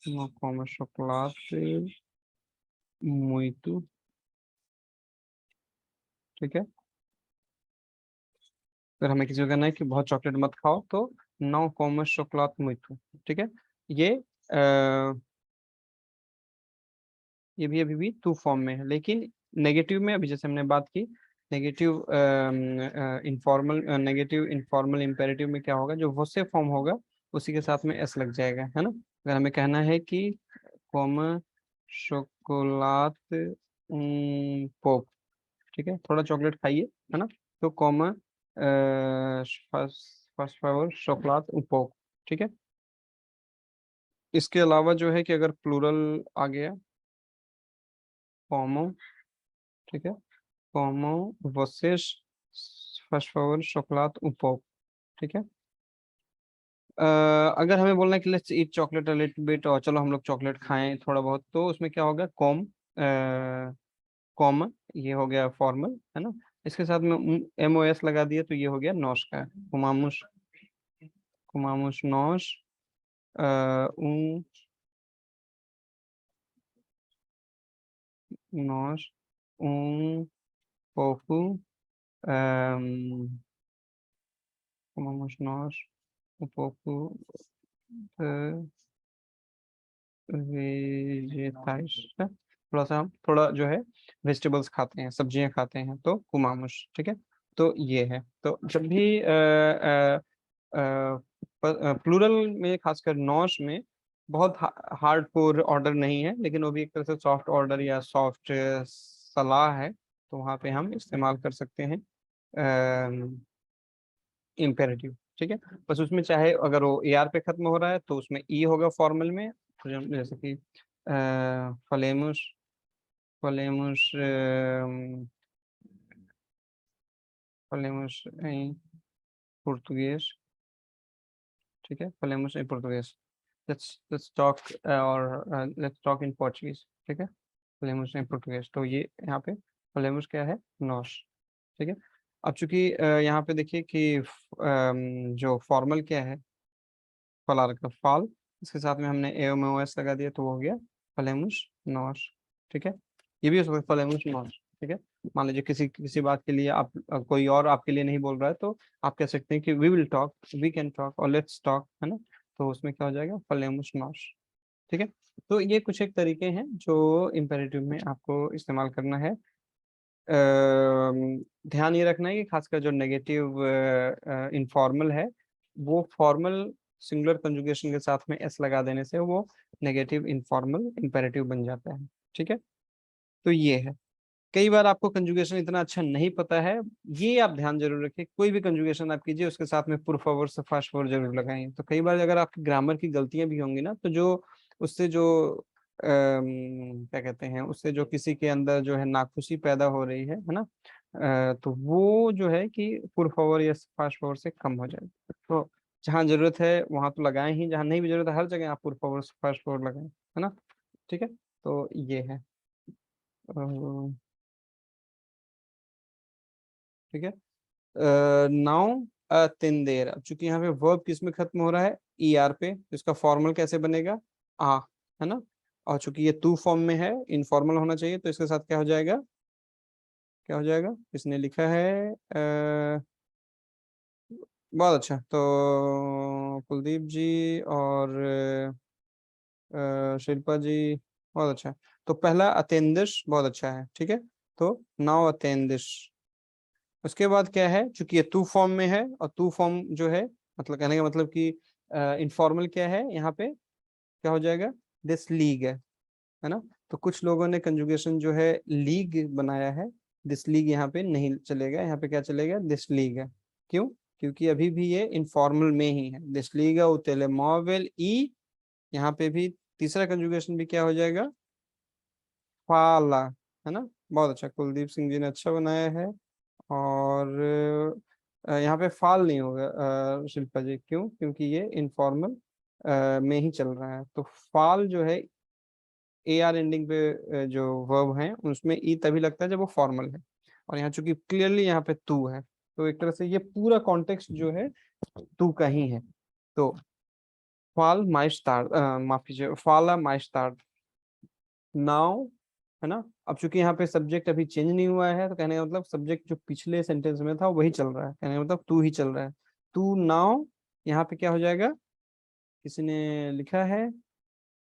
não como chocolate muito, ठीक है। अगर हमें किसी को कहना है कि बहुत चॉकलेट मत खाओ, तो नो कॉमर्स chocolate muito, ठीक है। ये ये भी अभी भी टू फॉर्म में है, लेकिन नेगेटिव में अभी जैसे हमने बात की, negative informal, negative informal imperative में क्या होगा, जो वोसे फॉर्म होगा उसी के साथ में एस लग जाएगा, है ना। अगर हमें कहना है कि कॉम शोकोलात पोप, ठीक है, थोड़ा चॉकलेट खाइए, है ना। तो कॉम फर्स्ट फर्स्ट फ्लावर शोकोलात पोप, ठीक है। इसके अलावा जो है कि अगर प्लूरल आ गया, कॉमो, ठीक है, como vocês faz favor chocolate um pouco, ठीक है। अगर हमें बोलना है कि let's eat chocolate a little bit, और चलो हम लोग चॉकलेट खाएं थोड़ा बहुत, तो उसमें क्या होगा, कॉम, ये हो गया फॉर्मल, है ना। इसके साथ में एम ओ एस लगा दिया तो ये हो गया नॉश का, कुमामुश, कुमामुश नॉश, नॉश pouco, comamos nós um pouco de वेजेटाइज, थोड़ा सा हम थोड़ा जो है वेजिटेबल्स खाते हैं, सब्जियां खाते हैं, तो कुमामुश, ठीक है। तो ये है, तो जब भी प्लूरल में खासकर नॉश में बहुत हार्ड कोर ऑर्डर नहीं है, लेकिन वो भी एक तरह से सॉफ्ट ऑर्डर या सॉफ्ट सलाह है, तो वहाँ पे हम इस्तेमाल कर सकते हैं इम्पेरेटिव, ठीक है। बस उसमें चाहे अगर वो ए आर पे खत्म हो रहा है तो उसमें ई होगा फॉर्मल में, तो जैसे कि फलेमुस, फलेमुस, फलेमुस em português, ठीक है, फलेमुस em português, let's talk और let's talk in Portuguese, ठीक है, फलेमुस em português, तो ये यहाँ पे फलेमुस क्या है, नॉश, ठीक है। अब चूंकि यहाँ पे देखिए कि जो फॉर्मल क्या है, फलार का फाल, इसके साथ में हमने एम ओ एस लगा दिया तो वो हो गया फलेमुश नॉश, ठीक है। ये भी हो सकता है फलेमुश नॉश, ठीक है। मान लीजिए किसी किसी बात के लिए आप कोई और आपके लिए नहीं बोल रहा है, तो आप कह सकते हैं कि we will talk, we can talk, और लेट्स टॉक, है ना। तो उसमें क्या हो जाएगा, फलेमुश नॉश, ठीक है। तो ये कुछ एक तरीके हैं जो इम्पेरेटिव में आपको इस्तेमाल करना है। ध्यान ये रखना है कि खासकर जो नेगेटिव इनफॉर्मल है, वो फॉर्मल सिंगुलर कंजुगेशन के साथ में एस लगा देने से वो नेगेटिव इनफॉर्मल इंपेरेटिव बन जाता है, ठीक है। तो ये है। कई बार आपको कंजुगेशन इतना अच्छा नहीं पता है, ये आप ध्यान जरूर रखें, कोई भी कंजुगेशन आप कीजिए उसके साथ में पुर फॉरवर्ड से फास्ट फॉरवर्ड जरूर लगाएं। तो कई बार अगर आपकी ग्रामर की गलतियां भी होंगी ना, तो जो उससे जो क्या कहते हैं, उससे जो किसी के अंदर जो है नाखुशी पैदा हो रही है ना, तो वो जो है कि पुर फॉरवर्ड या फास्ट फॉरवर्ड से कम हो जाए। तो जहाँ जरूरत है वहां तो लगाएं ही, जहाँ नहीं भी जरूरत है हर जगह आप पुर फॉरवर्ड फास्ट फॉरवर्ड लगाएं, है ना। ठीक है, तो ये है। ठीक है, नाउ अतेंदेर। अब चूंकि यहाँ पे वर्ब किस में खत्म हो रहा है, ई आर पे, तो इसका फॉर्मल कैसे बनेगा, आ, है ना। और चूंकि ये टू फॉर्म में है, इनफॉर्मल होना चाहिए, तो इसके साथ क्या हो जाएगा, क्या हो जाएगा, इसने लिखा है बहुत अच्छा। तो कुलदीप जी और शिल्पा जी, बहुत अच्छा। तो पहला अतेंदिश बहुत अच्छा है, ठीक है। तो नाउ अतेंदिश। उसके बाद क्या है, चूंकि ये टू फॉर्म में है, और टू फॉर्म जो है, मतलब कहने का मतलब कि इनफॉर्मल क्या है यहाँ पे, क्या हो जाएगा, दिस लीग है ना। तो कुछ लोगों ने कंजुगेशन जो है लीग बनाया है, दिस लीग यहाँ पे नहीं चलेगा, यहाँ पे क्या चलेगा, दिस लीग है। क्यों, क्योंकि अभी भी ये इनफॉर्मल में ही है, दिस लीग उतेले मॉवेल ई। यहाँ पे भी तीसरा कंजुगेशन भी क्या हो जाएगा, फाला, है ना। बहुत अच्छा, कुलदीप सिंह जी ने अच्छा बनाया है। और यहाँ पे फाल नहीं होगा शिल्पा जी, क्यों, क्योंकि ये इनफॉर्मल में ही चल रहा है। तो फाल जो है ए आर एंडिंग पे जो वर्ब है उसमें ई तभी लगता है जब वो फॉर्मल है, और यहाँ चूंकि क्लियरली यहाँ पे तू है, तो एक तरह से ये पूरा कॉन्टेक्स्ट जो है तू का ही है। तो फाल माइस्टार, माफ कीजिए, फाला माइस्टार नाउ, है ना। अब चूंकि यहाँ पे सब्जेक्ट अभी चेंज नहीं हुआ है, तो कहने का मतलब सब्जेक्ट जो पिछले सेंटेंस में था वही चल रहा है, कहने का मतलब तू ही चल रहा है। तू नाउ, यहाँ पे क्या हो जाएगा, किसी ने लिखा है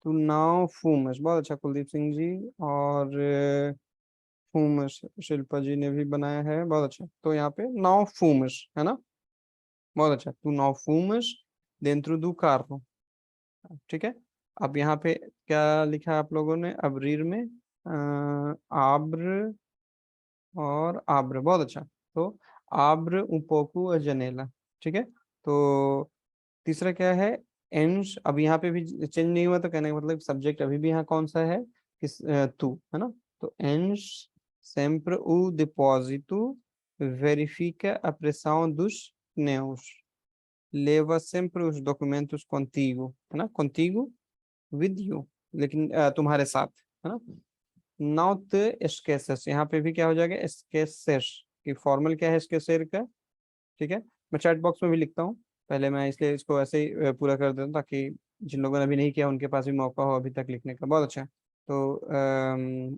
तू नाउ फूमस, बहुत अच्छा कुलदीप सिंह जी। और फूमस शिल्पा जी ने भी बनाया है, बहुत अच्छा। तो यहाँ पे नाउ फूमस, है ना, बहुत अच्छा, तू नाउ फूमस dentro do carro। ठीक है। अब यहाँ पे क्या लिखा है आप लोगों ने अबरीर में, आब्र और आब्र, बहुत अच्छा। तो आब्र उपोकू जनेला, ठीक है। तो तीसरा क्या है, एंश। अब यहाँ पे भी चेंज नहीं हुआ, तो कहने का मतलब सब्जेक्ट अभी भी यहाँ कौन सा है, किस, तू, है ना। तो एंश sempre o depósito verifica a pressão dos pneus, leva sempre os documentos contigo, है ना, contigo, with you, लेकिन तुम्हारे साथ, है ना। नॉट esqueças, यहाँ पे भी क्या हो जाएगा, esquecer की फॉर्मल क्या है esquecer का, ठीक है। मैं चैट बॉक्स में भी लिखता हूँ, पहले मैं इसलिए इसको ऐसे ही पूरा कर देता हूँ, ताकि जिन लोगों ने अभी नहीं किया उनके पास भी मौका हो अभी तक लिखने का, बहुत अच्छा। तो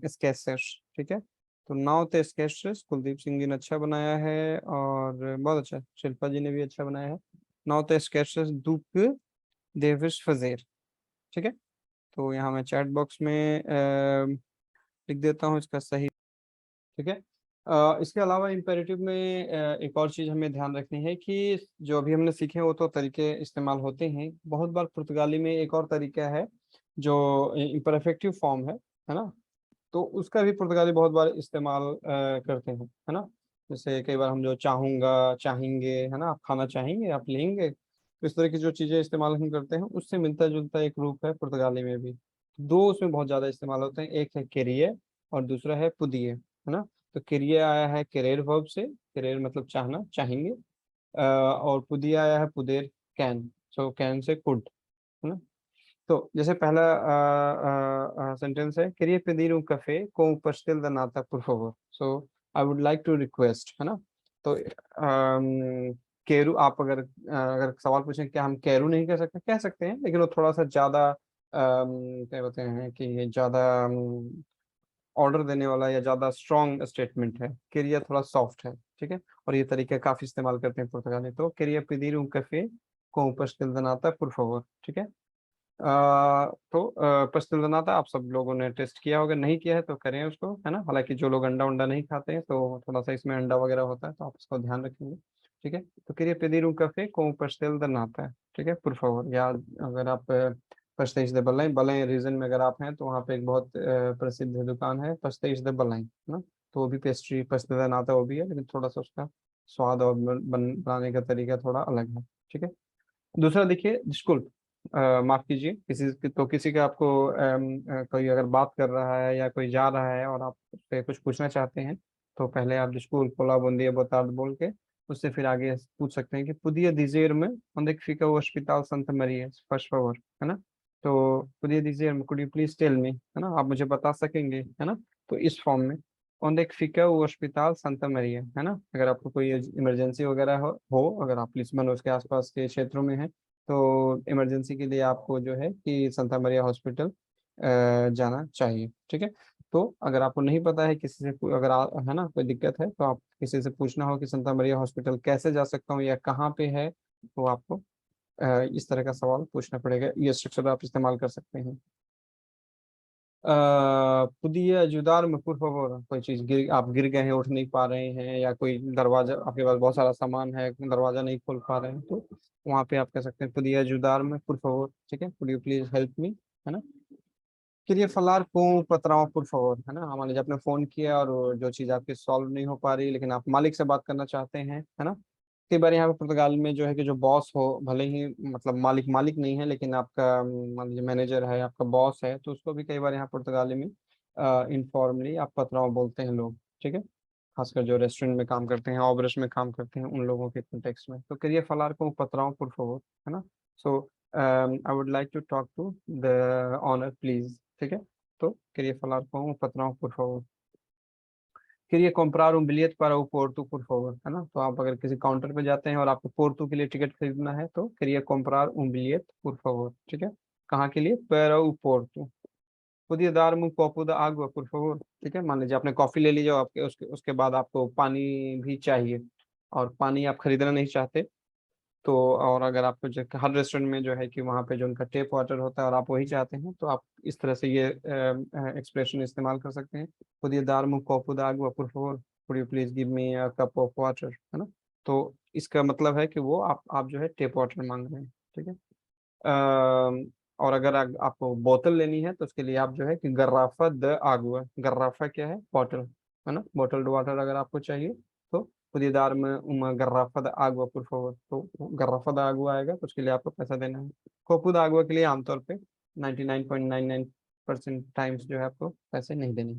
स्केचेस, ठीक है। तो नाउ तो स्केचेस कुलदीप सिंह जी ने अच्छा बनाया है, और बहुत अच्छा शिल्पा जी ने भी अच्छा बनाया है। नाउ तो स्केचेस दुख देविश फजेर, ठीक है। तो यहाँ मैं चैट बॉक्स में लिख देता हूँ इसका सही, ठीक है। इसके अलावा इम्पेरेटिव में एक और चीज़ हमें ध्यान रखनी है कि जो अभी हमने सीखे वो तो तरीके इस्तेमाल होते हैं, बहुत बार पुर्तगाली में एक और तरीका है जो इम्परफेक्टिव फॉर्म है ना। तो उसका भी पुर्तगाली बहुत बार इस्तेमाल करते हैं, है ना। जैसे कई बार हम जो चाहूंगा, चाहेंगे, है ना, आप खाना चाहेंगे, आप लेंगे, तो इस तरह की जो चीज़ें इस्तेमाल हम करते हैं उससे मिलता जुलता एक रूप है पुर्तगाली में भी। दो उसमें बहुत ज़्यादा इस्तेमाल होते हैं, एक है केरिए और दूसरा है पुदिए, है ना। तो केरिए आया है केरेर वर्ब से, केरेर मतलब चाहना, चाहेंगे। और पुदिया आया है पुदेर, कैन, सो कैन से कुड, है ना। तो जैसे पहला सेंटेंस है, queria pedir um café com o pastel da nata por favor, so I would like to request, है ना। तो केरू, आप अगर अगर सवाल पूछें क्या हम केरू नहीं कह सकते, कह सकते हैं, लेकिन वो थोड़ा सा ज्यादा क्या बोलते हैं कि ये ज्यादा ऑर्डर देने वाला या ज्यादा स्ट्रॉन्ग स्टेटमेंट है, केरिया थोड़ा सॉफ्ट है, ठीक है। और ये तरीका काफी इस्तेमाल करते हैं पुर्तगाली। तो queria pedir um café com o pastel da nata por favor, ठीक है। तो पश्चिम था, आप सब लोगों ने टेस्ट किया होगा, नहीं किया है तो करें उसको, है ना। हालांकि जो लोग अंडा उंडा नहीं खाते हैं तो थोड़ा सा इसमें अंडा वगैरह होता है, तो आप उसको ध्यान रखेंगे, ठीक है। तो queria pedir um café com pastel de nata, ठीक है, por favor। या अगर आप pastéis de Belém, Belém reason में अगर आप हैं तो वहाँ पे एक बहुत प्रसिद्ध दुकान है pastéis de Belém, है ना। तो वो भी पेस्ट्री पसंदीदा आता है, वो भी है, लेकिन थोड़ा सा उसका स्वाद और बनाने का तरीका थोड़ा अलग है। ठीक है। दूसरा देखिए डिस्कुल्प, माफ कीजिए, किसी का आपको कोई अगर बात कर रहा है या कोई जा रहा है और आप उससे कुछ पूछना चाहते हैं, तो पहले आप डिस्कुल्प पोला बुंदिया बोतार्द बोल के उससे फिर आगे पूछ सकते हैं कि पुदिया dizer में onde que fica o Hospital Santa Maria, फर्स्ट favor, है ना। तो पुदिया dizer में could you please tell me, है ना, आप मुझे बता सकेंगे, है ना। तो इस फॉर्म में onde que fica o Hospital Santa Maria, है ना। अगर आपको कोई इमरजेंसी वगैरह हो अगर आप लिस्बन और उसके आसपास के क्षेत्रों में हैं, तो इमरजेंसी के लिए आपको जो है कि संता मरिया हॉस्पिटल जाना चाहिए। ठीक है। तो अगर आपको नहीं पता है किसी से अगर है ना कोई दिक्कत है, तो आप किसी से पूछना हो कि संता मरिया हॉस्पिटल कैसे जा सकता हूँ या कहाँ पे है, तो आपको इस तरह का सवाल पूछना पड़ेगा। ये स्ट्रक्चर आप इस्तेमाल कर सकते हैं। पुदिया जुदार में पुर favor, कोई चीज आप गिर गए हैं, उठ नहीं पा रहे हैं, या कोई दरवाजा आपके पास बहुत सारा सामान है, दरवाजा नहीं खोल पा रहे हैं, तो वहां पे आप कह सकते हैं पुदिया जुदार में पुर favor। ठीक है, could you please help me, है ना। queria falar com o patrão por favor, है ना। मान लीजिए आपने फोन किया और वो जो चीज आपकी सॉल्व नहीं हो पा रही, लेकिन आप मालिक से बात करना चाहते हैं, है ना। कई बार यहाँ पे पुर्तगाल में जो है कि जो बॉस हो, भले ही मतलब मालिक मालिक नहीं है, लेकिन आपका मान लीजिए मैनेजर है, आपका बॉस है, तो उसको भी कई बार यहाँ पुर्तगाली में इनफॉर्मली आप पतराव बोलते हैं लोग। ठीक है। खासकर जो रेस्टोरेंट में काम करते हैं, ऑबरस में काम करते हैं, उन लोगों के कॉन्टेक्स्ट में। तो करिए फलार को पतराव por favor, है ना। So I would like to talk to the honour please. ठीक है। तो करिए फलार को पतराव por favor। queria comprar um bilhete para o Porto por favor, है ना। तो आप अगर किसी काउंटर पे जाते हैं और आपको पोर्टो के लिए टिकट खरीदना है, तो queria comprar um bilhete por favor। ठीक है। कहाँ के लिए? para o Porto। खुद दार मुंह कोपू द आग por favor। ठीक है। मान लीजिए आपने कॉफी ले ली, जो आपके उसके उसके बाद आपको पानी भी चाहिए, और पानी आप खरीदना नहीं चाहते, तो और अगर आपको जो हर रेस्टोरेंट में जो है कि वहाँ पे जो उनका टेप वाटर होता है और आप वही चाहते हैं, तो आप इस तरह से ये एक्सप्रेशन इस्तेमाल कर सकते हैं। खुद ये दार मुंह कोपू द आग por favor, could you please give me a cup of water, है ना। तो इसका मतलब है कि वो आप जो है टेप वाटर मांग रहे हैं। ठीक है। और अगर आपको बोतल लेनी है, तो उसके लिए आप जो है कि गर्राफा द आगुआ, गर्राफा क्या है? बॉटल, है ना। बॉटल वाटर अगर आपको चाहिए, तो पुदीदार में गर्राफा द आगुआ por favor, तो गर्राफा द आगुआ आएगा, तो उसके लिए आपको पैसा देना है। कोपू द आगुआ के लिए आमतौर पे 99.99% टाइम्स जो है आपको पैसे नहीं देने।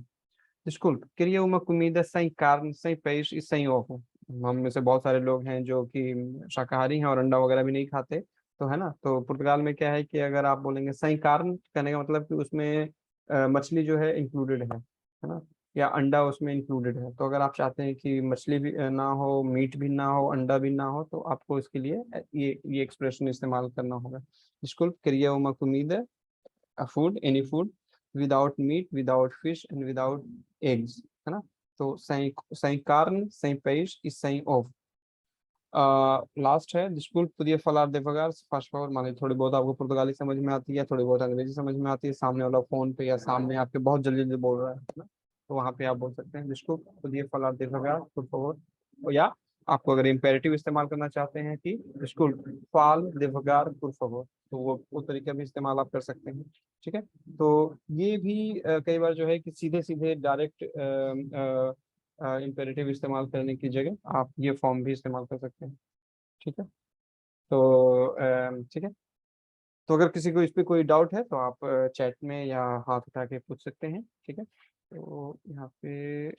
Desculpe, queria uma comida sem carne, sem peixe e sem ovo। हम में से बहुत सारे लोग हैं जो कि शाकाहारी हैं और अंडा वगैरह भी नहीं खाते, तो है ना। तो पुर्तगाल में क्या है कि अगर आप बोलेंगे सही कार्न, कहने का मतलब कि उसमें मछली जो है इंक्लूडेड है ना, या अंडा उसमें इंक्लूडेड है। तो अगर आप चाहते हैं कि मछली भी ना हो, मीट भी ना हो, अंडा भी ना हो, तो आपको इसके लिए ये एक्सप्रेशन इस्तेमाल करना होगा। Desculpe, queria uma comida, a food, any food without meat, without fish and without eggs, है ना। तो sem carne, sem peixe e sem ovo। Last है डिस्पुट पुदिया फलार देवगार फर्स्ट फ्लोर। माने थोड़ी बहुत आपको पुर्तगाली समझ में आती है, थोड़ी बहुत अंग्रेजी समझ में आती है, सामने वाला फोन पे या सामने आपके बहुत जल्दी जल्दी बोल रहा है ना, तो वहाँ पे आप बोल सकते हैं dispute Pudhiya Phalar देवगार foot for. या आपको अगर इम्पेरेटिव इस्तेमाल करना चाहते हैं कि डिस्कुल फाल देवगार फुट फॉर, तो वो तरीका भी इस्तेमाल आप कर सकते हैं। ठीक है। तो ये भी कई बार जो है कि सीधे सीधे डायरेक्ट इम्पेरेटिव इस्तेमाल करने की जगह आप ये फॉर्म भी इस्तेमाल कर सकते हैं। ठीक है। तो ठीक है। तो अगर किसी को इस पे कोई डाउट है, तो आप चैट में या हाथ उठा के पूछ सकते हैं। ठीक है। तो यहाँ पे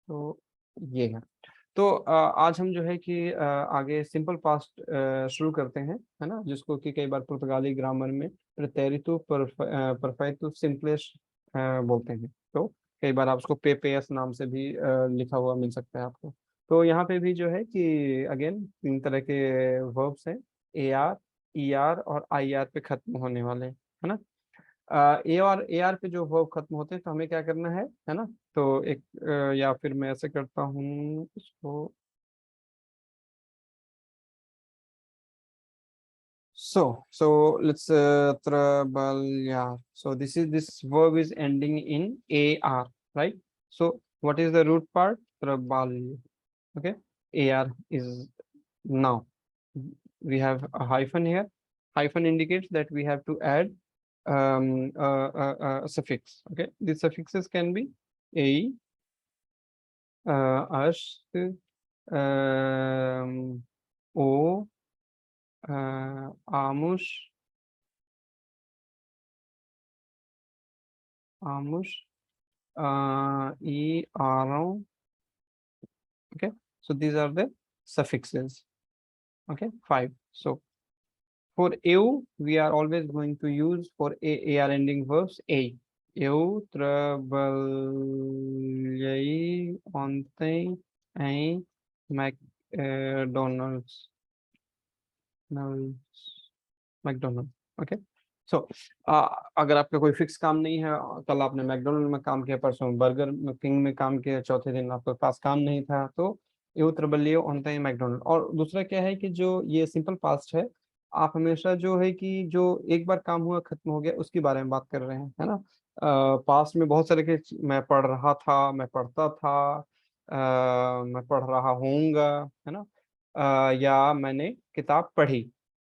तो ये है। तो आज हम जो है कि आगे सिंपल पास्ट शुरू करते हैं, है ना, जिसको कि कई बार पुर्तगाली ग्रामर में प्रेटेरिटो परफेक्टो सिंपलेस बोलते हैं। तो कई बार आप उसको पेपेस नाम से भी लिखा हुआ मिल सकता है आपको। तो यहाँ पे भी जो है कि अगेन 3 तरह के वर्ब्स हैं, ए आर, ई आर और आई आर पे खत्म होने वाले, है ना। ए और ए आर पे जो वर्ब खत्म होते हैं, तो हमें क्या करना है ना। तो एक या फिर मैं ऐसे करता हूँ इसको। So let's trabalhar. So this verb is ending in AR, right? So what is the root part? Trabalho. Okay. AR is now. We have a hyphen here. Hyphen indicates that we have to add a suffix. Okay. These suffixes can be ei, ast, o, amos, e aram. Okay, so these are the suffixes. Okay, 5. So for eu, we are always going to use for ar ending verbs a. Eu trabalhei ontem em McDonald's. McDonald. Okay, so अगर आपका कोई फिक्स काम नहीं है, कल आपने मैकडोनल्ड में काम किया, परसों बर्गर किंग में काम किया, चौथे दिन आपके पास काम नहीं था, तो यू ट्रिबल ऑन टाइम मैकडोनल्ड। और दूसरा क्या है कि जो ये सिंपल पास्ट है, आप हमेशा जो है कि जो एक बार काम हुआ खत्म हो गया उसके बारे में बात कर रहे हैं, है ना। पास्ट में बहुत सारे के, मैं पढ़ रहा था, मैं पढ़ता था, मैं पढ़ रहा होऊंगा, है ना। या मैंने किताब पढ़ी,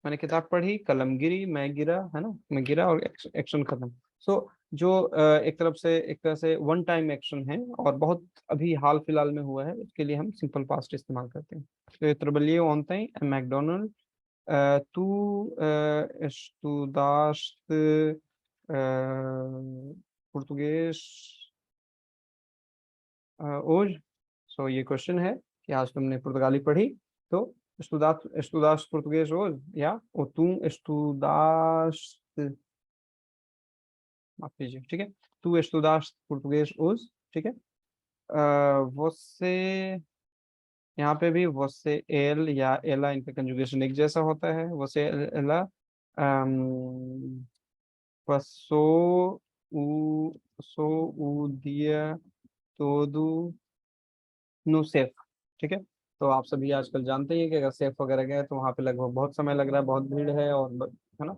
मैंने किताब पढ़ी, कलम गिरी, मैं गिरा, है ना, मैं गिरा और एक्शन खत्म। सो जो एक तरह से वन टाइम एक्शन है और बहुत अभी हाल फिलहाल में हुआ है, उसके लिए हम सिंपल पास्ट इस्तेमाल करते हैं। तो trabalhei ontem em McDonald's. Tu estudaste português hoje? सो ये क्वेश्चन है कि आज तुमने पुर्तगाली पढ़ी, तो estudaste português hoje, या ou tu estudaste, माफ कीजिए, ठीक है, tu estudaste português hoje, ठीक है। você, यहाँ पे भी você ele या ela, इनका कंजुगेशन एक जैसा होता है। você ela passou o dia todo no safe, ठीक है। तो आप सभी आजकल जानते ही हैं कि अगर सेफ वगैरह गए तो वहां पे लगभग बहुत समय लग रहा है, बहुत भीड़ है, और है ना।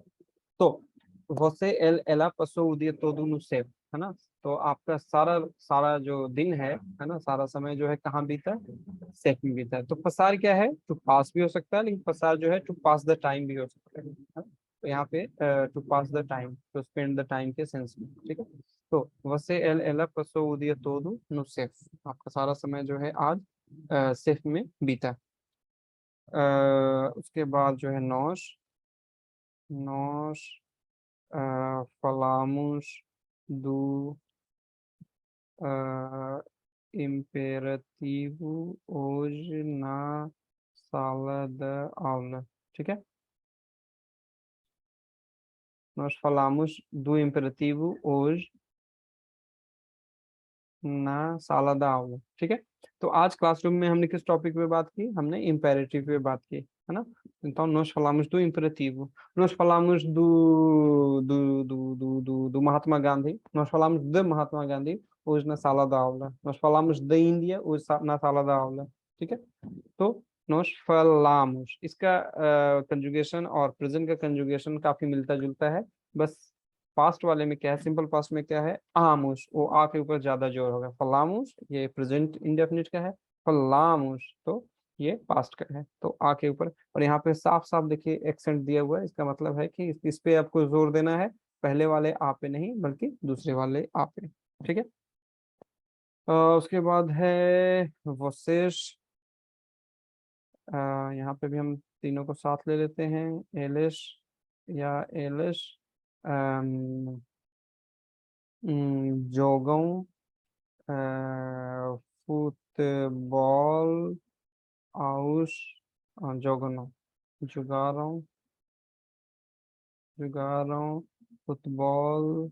तो você ela passou o dia todo no safe, है ना। तो आपका सारा सारा जो दिन है ना, सारा समय जो है कहाँ बीता है, सेफ में बीता है। तो पसार क्या है, टू पास भी हो सकता है, लेकिन पसार जो है टू पास द टाइम भी हो सकता है ना? तो यहाँ पे to pass the time, to spend the time के सेंस में, ठीक है। तो você ela passou o dia todo no safe, आपका सारा समय जो है आज सेफ में बीता। उसके बाद जो है nós falamos do imperativo hoje na sala da aula, ठीक है। Nós falamos do imperativo hoje ना साला दा aula, ठीक है। तो आज क्लासरूम में हमने किस टॉपिक पे बात की, हमने इम्पेरेटिव पे बात की, है ना। Então nós falamos do imperativo, nós falamos do Mahatma Gandhi, nós falamos de Mahatma Gandhi hoje na sala da aula, nós falamos da Índia hoje na sala da aula, ठीक है। तो nós falamos, इसका कंजुगेशन और प्रेजेंट का कंजुगेशन काफी मिलता जुलता है, बस पास्ट वाले में क्या है, सिंपल पास्ट में क्या है, आमुश, वो आ के ऊपर ज्यादा जोर होगा। फलामुश ये प्रेजेंट इंडेफिनिट का है, फलामुश तो ये पास्ट का है, तो आ के ऊपर। और यहाँ पे साफ साफ देखिए एक्सेंट दिया हुआ है, इसका मतलब है कि इस पे आपको जोर देना है, पहले वाले आ पे नहीं बल्कि दूसरे वाले आ पे, ठीक है। उसके बाद है वोसेश। यहाँ पे भी हम तीनों को साथ ले लेते हैं, एलिश या Eilish, jogam futebol aos jogam não, jogaram jogaram futebol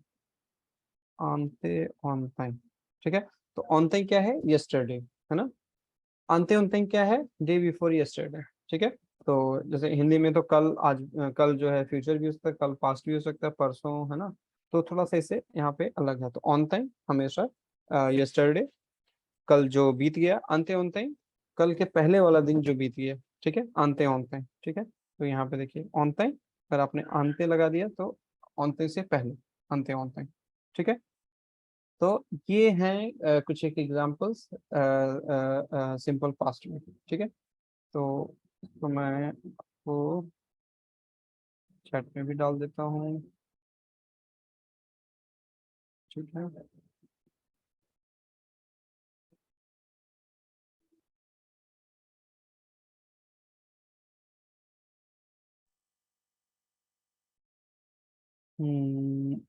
ontem, ठीक है। तो ontem क्या है, yesterday, है ना। ante ontem क्या है, day before yesterday, ठीक है। तो जैसे हिंदी में तो कल, आज कल जो है फ्यूचर भी हो सकता है, कल पास्ट भी हो सकता है, परसों, है ना। तो थोड़ा सा इसे यहाँ पे अलग है, तो ऑन टाइम हमेशा यस्टरडे, कल जो बीत गया, अंते ऑन टाइम कल के पहले वाला दिन जो बीत गया, ठीक है, अंते ऑन टाइम, ठीक है। तो यहाँ पे देखिए ऑन टाइम, अगर आपने अंते लगा दिया तो अंते से पहले, अंते ऑन टाइम, ठीक है। तो ये हैं कुछ एक एग्जांपल्स सिंपल पास्ट में, ठीक है। तो मैं आपको चैट में भी डाल देता हूँ, ठीक है। हम्म,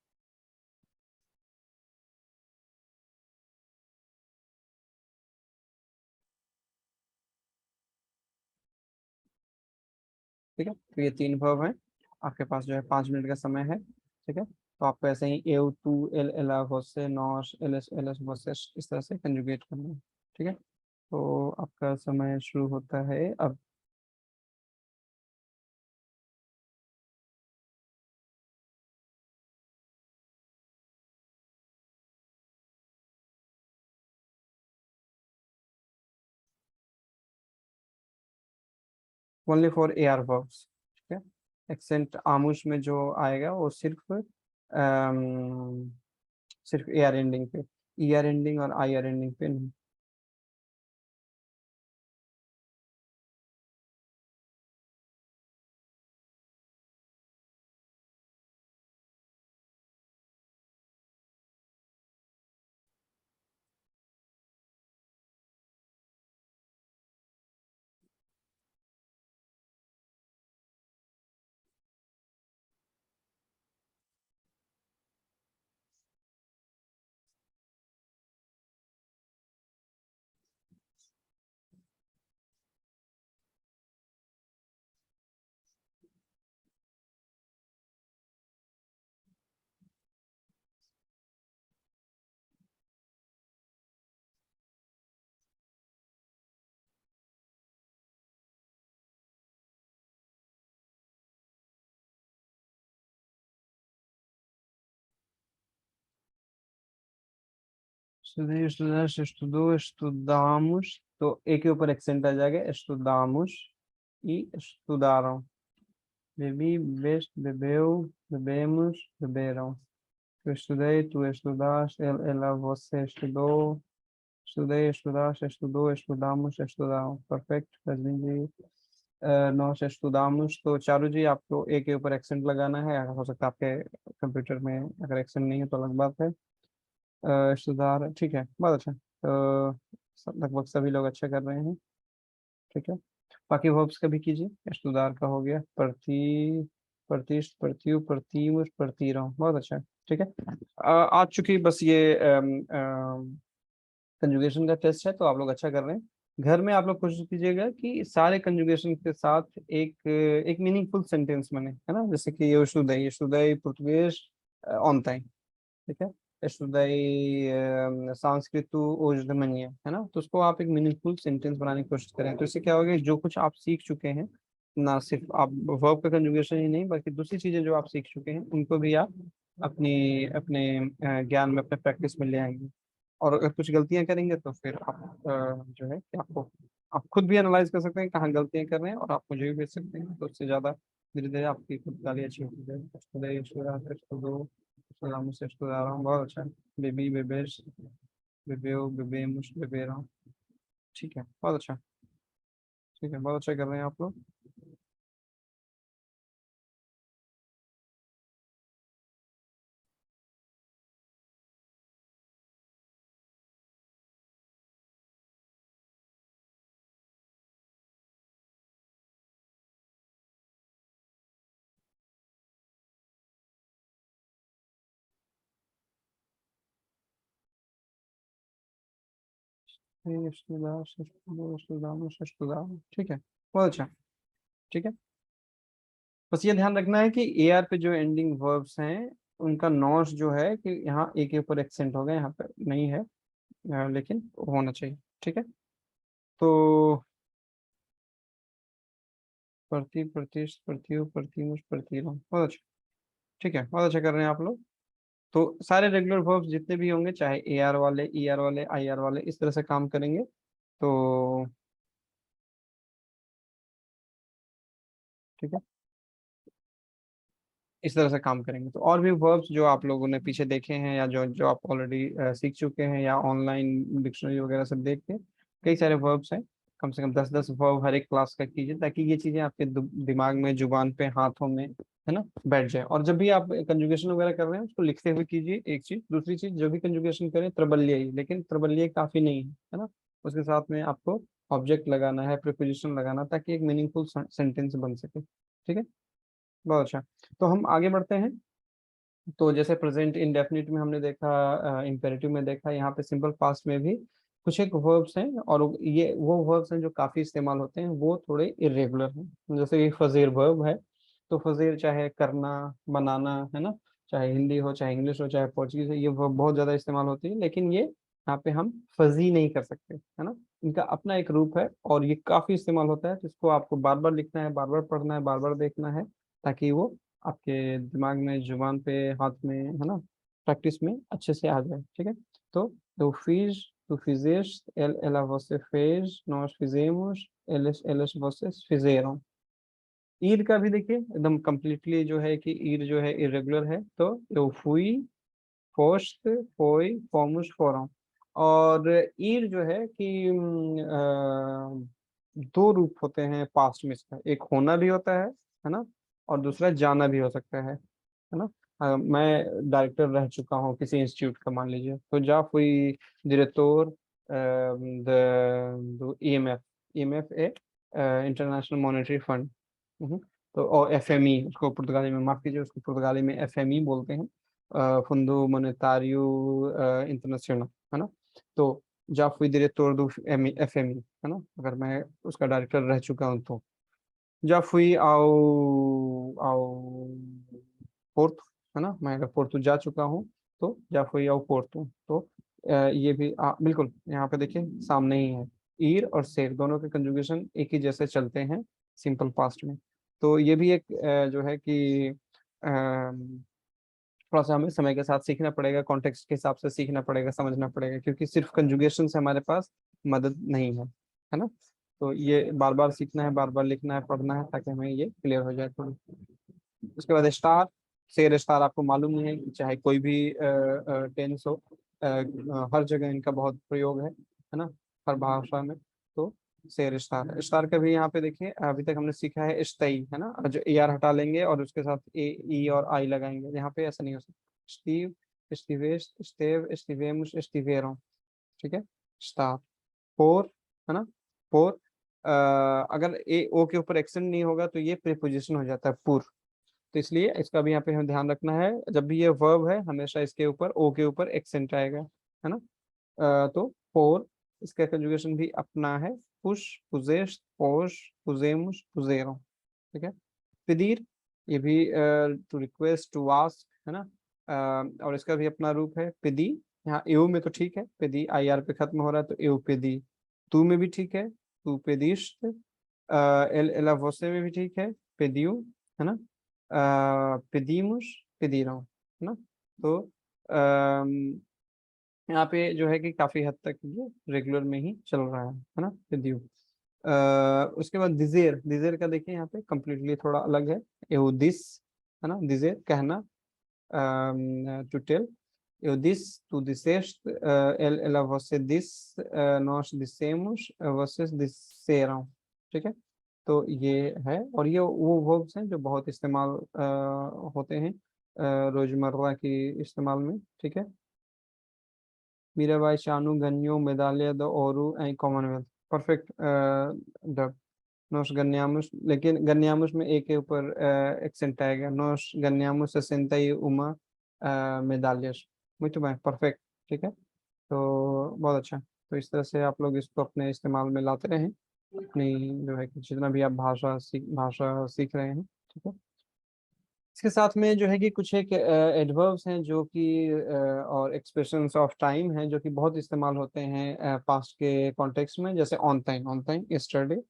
ठीक है, तो ये 3 वर्ब है। आपके पास जो है 5 मिनट का समय है, ठीक है। तो आपको ऐसे ही एव टू एल एला वोसे नॉश एल एस वोसे इस तरह से कंजुगेट करना है, ठीक है। तो आपका समय शुरू होता है अब। 1 for AR verbs, ठीक है। एक्सेंट आमुष में जो आएगा वो सिर्फ AR एंडिंग पे, ER एंडिंग और IR एंडिंग पे नहीं। Estudamos, तो एक के ऊपर एक्सेंट आ जाएगा, estudamos e estudaram। Bebi, bebeste, bebeu, bebemos, beberam। Eu estudei, tu estudaste, ela, você estudou, estudei, estudaste, estudou, estudamos, estudaram। Perfect, जी। नौ से estudamos, तो चारू जी आपको एक के ऊपर एक्सेंट लगाना है। हो सकता है आपके कंप्यूटर में अगर एक्सेंट नहीं है तो अलग बात है। सुधार, ठीक है, बहुत अच्छा। तो लगभग सभी लोग अच्छा कर रहे हैं, ठीक है। बाकी वर्ब्स का भी कीजिए। सुधार का हो गया, प्रति, प्रतिष्ठ, प्रत्यु, प्रतिमुष, प्रतिरम, बहुत अच्छा, ठीक है। आज चूंकि बस ये कंजुगेशन का टेस्ट है तो आप लोग अच्छा कर रहे हैं। घर में आप लोग कोशिश कीजिएगा कि सारे कंजुगेशन के साथ एक एक मीनिंगफुल सेंटेंस बने, है ना। जैसे कि ये शुदाई português ontem, ठीक है। estudei Sanskrit hoje de manhã, है ना। तो उसको आप एक मीनिंगफुल सेंटेंस बनाने की कोशिश करें, तो इससे क्या होगा, जो कुछ आप सीख चुके हैं, ना सिर्फ आप वर्ब का कंजुगेशन ही नहीं बल्कि दूसरी चीजें जो आप सीख चुके हैं उनको भी आप अपनी अपने ज्ञान में, अपने प्रैक्टिस में ले आएंगे। और अगर कुछ गलतियां करेंगे तो फिर आप जो है कि आपको, आप खुद भी एनालाइज कर सकते हैं कहाँ गलतियां कर रहे हैं, और आप मुझे भी भेज सकते हैं, तो उससे ज्यादा धीरे धीरे आपकी खुद गाली अच्छी होती जाएगी। बहुत अच्छा है। बेबी, बेबेश, बेबेओ, बेबेमुश, बेबेरा, ठीक है, बहुत अच्छा, ठीक है, बहुत अच्छा कर रहे हैं आप लोग। ठीक है, बहुत अच्छा, ठीक है। बस ये ध्यान रखना है कि AR पे जो एंडिंग वर्ब्स हैं उनका नॉश जो है कि यहाँ एक के ऊपर एक्सेंट हो गया, यहाँ पे नहीं है, लेकिन होना चाहिए, ठीक है। तो प्रति, प्रतिष्ठ, प्रत्यु, प्रतिमुष, प्रतिलोम, बहुत अच्छा, ठीक है, बहुत अच्छा कर रहे हैं आप लोग। तो सारे रेगुलर वर्ब्स जितने भी होंगे, चाहे AR वाले, ER वाले, IR वाले, इस तरह से काम करेंगे। तो ठीक है, इस तरह से काम करेंगे। तो और भी वर्ब्स जो आप लोगों ने पीछे देखे हैं या जो जो आप ऑलरेडी सीख चुके हैं या ऑनलाइन डिक्शनरी वगैरह से देख के, कई सारे वर्ब्स हैं। कम से कम 10-10 वर्ब हर एक क्लास का कीजिए, ताकि ये चीजें आपके दिमाग में, जुबान पे, हाथों में, है ना, बैठ जाए। और जब भी आप कंजुगेशन वगैरह कर रहे हैं उसको लिखते हुए कीजिए, एक चीज। दूसरी चीज, जो भी कंजुगेशन करें त्रबल्य ही, लेकिन त्रबल्य काफी नहीं है ना। उसके साथ में आपको ऑब्जेक्ट लगाना है, प्रीपोजिशन लगाना, ताकि एक मीनिंगफुल सेंटेंस बन सके, ठीक है, बहुत अच्छा। तो हम आगे बढ़ते हैं। तो जैसे प्रेजेंट इंडेफिनिट में हमने देखा, इम्पेरेटिव में देखा, यहाँ पे सिंपल पास्ट में भी कुछ एक वर्ब्स हैं, और ये वो वर्ब्स हैं जो काफी इस्तेमाल होते हैं, वो थोड़े इरेगुलर हैं। जैसे ये फजीर वर्ब है, तो फजीर चाहे करना, बनाना, है ना, चाहे हिंदी हो, चाहे इंग्लिश हो, चाहे पोर्चुगीज हो, ये वर्ब बहुत ज्यादा इस्तेमाल होती है, लेकिन ये यहाँ पे हम फजी नहीं कर सकते, है ना। इनका अपना एक रूप है, और ये काफी इस्तेमाल होता है, जिसको आपको बार बार लिखना है, बार बार पढ़ना है, बार बार देखना है, ताकि वो आपके दिमाग में, जुबान पे, हाथ में, है ना, प्रैक्टिस में अच्छे से आ जाए, ठीक है। तो tu fiz, tu fizeste, ela, você fez, nós fizemos, eles, vocês fizeram। ईर का भी देखिए एकदम कंप्लीटली जो है कि ईर जो है इरेगुलर है, तो eu fui, foste, foi, fomos, foram। और ईर जो है कि दो रूप होते हैं पास्ट में इसका, एक होना भी होता है ना, और दूसरा जाना भी हो सकता है ना। मैं डायरेक्टर रह चुका हूँ किसी इंस्टीट्यूट का, मान लीजिए, तो जा fui diretor do IMF। IMF é international monetary fund. तो और एफएमई उसको पुर्तगाली में, माफ कीजिए, उसको पुर्तगाली में एफएमई बोलते हैं, फंडो मोनेटारियो इंटरनेशनल, है ना। तो जा fui diretor do एफएमई, है ना, अगर मैं उसका डायरेक्टर रह चुका हूँ तो। já fui ao पोर्तो, है ना, मैं अगर पोर्तो जा चुका हूँ तो जा fui ao पोर्तो। तो ये भी बिल्कुल यहाँ पे देखिए सामने ही है, ईर और सेर दोनों के कंजुगेशन एक ही जैसे चलते हैं सिंपल पास्ट में। तो ये भी एक जो है कि थोड़ा सा हमें समय के साथ सीखना पड़ेगा, कॉन्टेक्स्ट के हिसाब से सीखना पड़ेगा, समझना पड़ेगा, क्योंकि सिर्फ कंजुगेशन से हमारे पास मदद नहीं है ना। तो ये बार बार सीखना है, बार बार लिखना है, पढ़ना है, ताकि हमें ये क्लियर हो जाए थोड़ी। उसके बाद स्टार, शेर स्टार आपको मालूम ही है कि चाहे कोई भी टेंस हो, हर जगह इनका बहुत प्रयोग है ना, हर भाषा में। तो शेर स्टार, स्टार का भी यहाँ पे देखिए अभी तक हमने सीखा है स्टई, है ना, और जो ए आर हटा लेंगे और उसके साथ ए ई और आई लगाएंगे, यहाँ पे ऐसा नहीं हो सकता। स्टीव, स्टीवेस, स्टेव, स्टीवेमुस, स्टीवेरो, ठीक है। स्टार, फोर, है ना, फोर, अगर ए ओ के ऊपर एक्सेंट नहीं होगा तो ये प्रीपोजिशन हो जाता है पुर। तो इसलिए इसका भी यहाँ पे हमें ध्यान रखना है, जब भी ये वर्ब है हमेशा इसके ऊपर ओ के ऊपर एक्सेंट आएगा, है ना। तो फोर, इसका कंजुगेशन भी अपना है, पुश, पुजेश, पोश, पुजेमुस, पुजेरो, ठीक है। पिदीर, ये भी टू रिक्वेस्ट, टू आस्क, है ना। और इसका भी अपना रूप है पिदी। यहाँ एऊ में तो ठीक है, पिदी आई आर पे खत्म हो रहा है तो एऊ पिदी। तू में भी ठीक है, तू पेदिश। एल एला वोसे में भी ठीक है, पेदियू, है ना। पेदीमुश, पेदीरो, है ना। तो यहाँ पे जो है कि काफी हद तक ये रेगुलर में ही चल रहा है ना, पेदियू। उसके बाद दिजेर, दिजेर का देखिए यहाँ पे कंप्लीटली थोड़ा अलग है। एऊ दिस, है ना, दिजेर कहना, to tell. Eu disse, tu disseste, ela, você disse, nós dissemos, vocês disseram, ठीक है। तो ये है, और ये वो वर्ब्स हैं जो बहुत इस्तेमाल होते हैं रोजमर्रा की इस्तेमाल में, ठीक है। मीराबाई चानू गन्यो मेदालिया द ओरू एंड कॉमनवेल्थ, परफेक्ट डब। नोश गन्यामुस, लेकिन गन्यामुस में एक के ऊपर एक्सेंट आएगा, नोश गन्यामुस सेंताई उमा मेदालियस, muito bem, परफेक्ट, ठीक है। तो बहुत अच्छा, तो इस तरह से आप लोग इसको अपने इस्तेमाल में लाते रहें, अपनी जो है कि जितना भी आप भाषा सीख रहे हैं, ठीक है। इसके साथ में जो है कि कुछ एक एडवर्ब्स हैं जो कि और एक्सप्रेशंस ऑफ टाइम हैं जो कि बहुत इस्तेमाल होते हैं पास्ट के कॉन्टेक्स्ट में, जैसे ऑन टाइम यस्टरडे,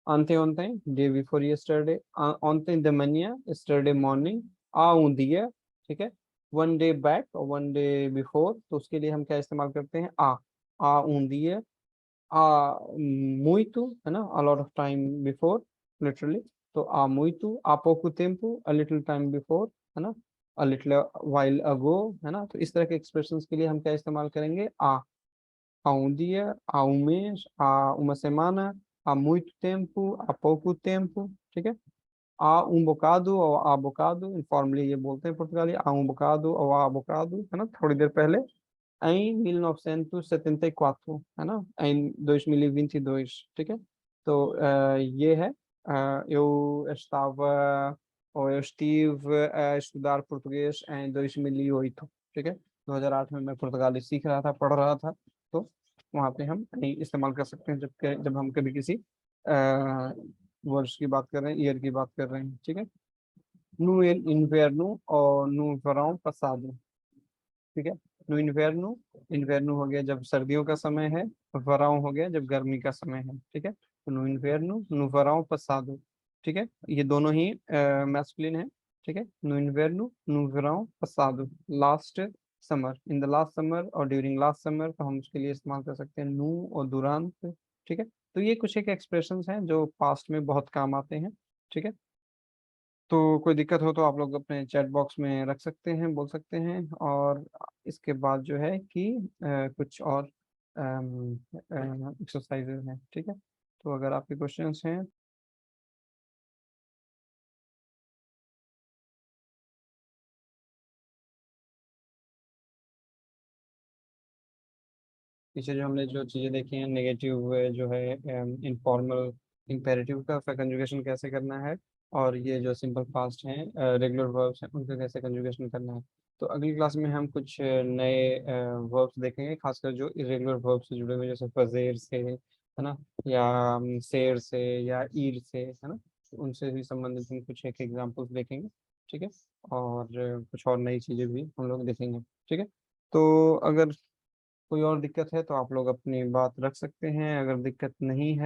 ऑन टाइम डे बिफोर यस्टरडे, ऑन टाइम द मनिया यस्टरडे मॉर्निंग, un dia, ठीक है। वन डे बैक और वन डे बिफोर, तो उसके लिए हम क्या इस्तेमाल करते हैं, आ un dia, muito, है ना, a lot of time before, literally। तो muito, há pouco tempo, a little time before, है ना, a little while ago, है ना। तो इस तरह के एक्सप्रेशंस के लिए हम क्या इस्तेमाल करेंगे, há um dia, há um mês, há uma semana, há muito tempo, há pouco tempo, ठीक है। há um bocado और há bocado, इनफॉर्मली ये बोलते हैं पुर्तगाली, há um bocado और há bocado, है ना, थोड़ी देर पहले। em 1974, है ना, em 2022, ठीक है। तो ये है, eu estava और eu estive a estudar português em 2008, ठीक है। 2008 में मैं पुर्तगाली सीख रहा था, पढ़ रहा था, तो वहाँ पे हम नहीं इस्तेमाल कर सकते हैं जब हम कभी किसी वर्ष की बात कर रहे हैं, ईयर की बात कर रहे हैं, ठीक है। No inverno और no verão passado, ठीक है। नो इन्वेर्नो, इन्वेर्नो हो गया जब सर्दियों का समय है, वराओ हो गया जब गर्मी का समय है, ठीक है। तो नो इन्वेर्नो नो वराओ पसादो, ठीक है। ये दोनों ही मैस्कुलिन है, ठीक है। नो इन्वेर्नो नो वराओ पसादो, last summer, in the last summer और ड्यूरिंग लास्ट समर, तो हम उसके लिए इस्तेमाल कर सकते हैं नो और दुरांत, ठीक है। तो ये कुछ एक एक्सप्रेशंस हैं जो पास्ट में बहुत काम आते हैं, ठीक है। तो कोई दिक्कत हो तो आप लोग अपने चैट बॉक्स में रख सकते हैं, बोल सकते हैं। और इसके बाद जो है कि कुछ और एक्सरसाइजेज हैं, ठीक है। तो अगर आपके क्वेश्चंस हैं, पीछे जो हमने जो चीज़ें देखी हैं, नेगेटिव जो है इनफॉर्मल इम्पेरेटिव का कंजुगेशन कैसे करना है, और ये जो सिंपल फास्ट हैं रेगुलर वर्ब्स हैं उनका कैसे कंजुगेशन करना है। तो अगली क्लास में हम कुछ नए वर्ब्स देखेंगे, खासकर जो इरेगुलर वर्ब से जुड़े हुए, जैसे फजेर से, है ना, या शेर से, या ईर से, है ना। तो उनसे भी संबंधित हम कुछ एक एग्जाम्पल्स देखेंगे, ठीक है। और कुछ और नई चीज़ें भी हम लोग देखेंगे, ठीक है। तो अगर कोई और दिक्कत है तो आप लोग अपनी बात रख सकते हैं, अगर दिक्कत नहीं है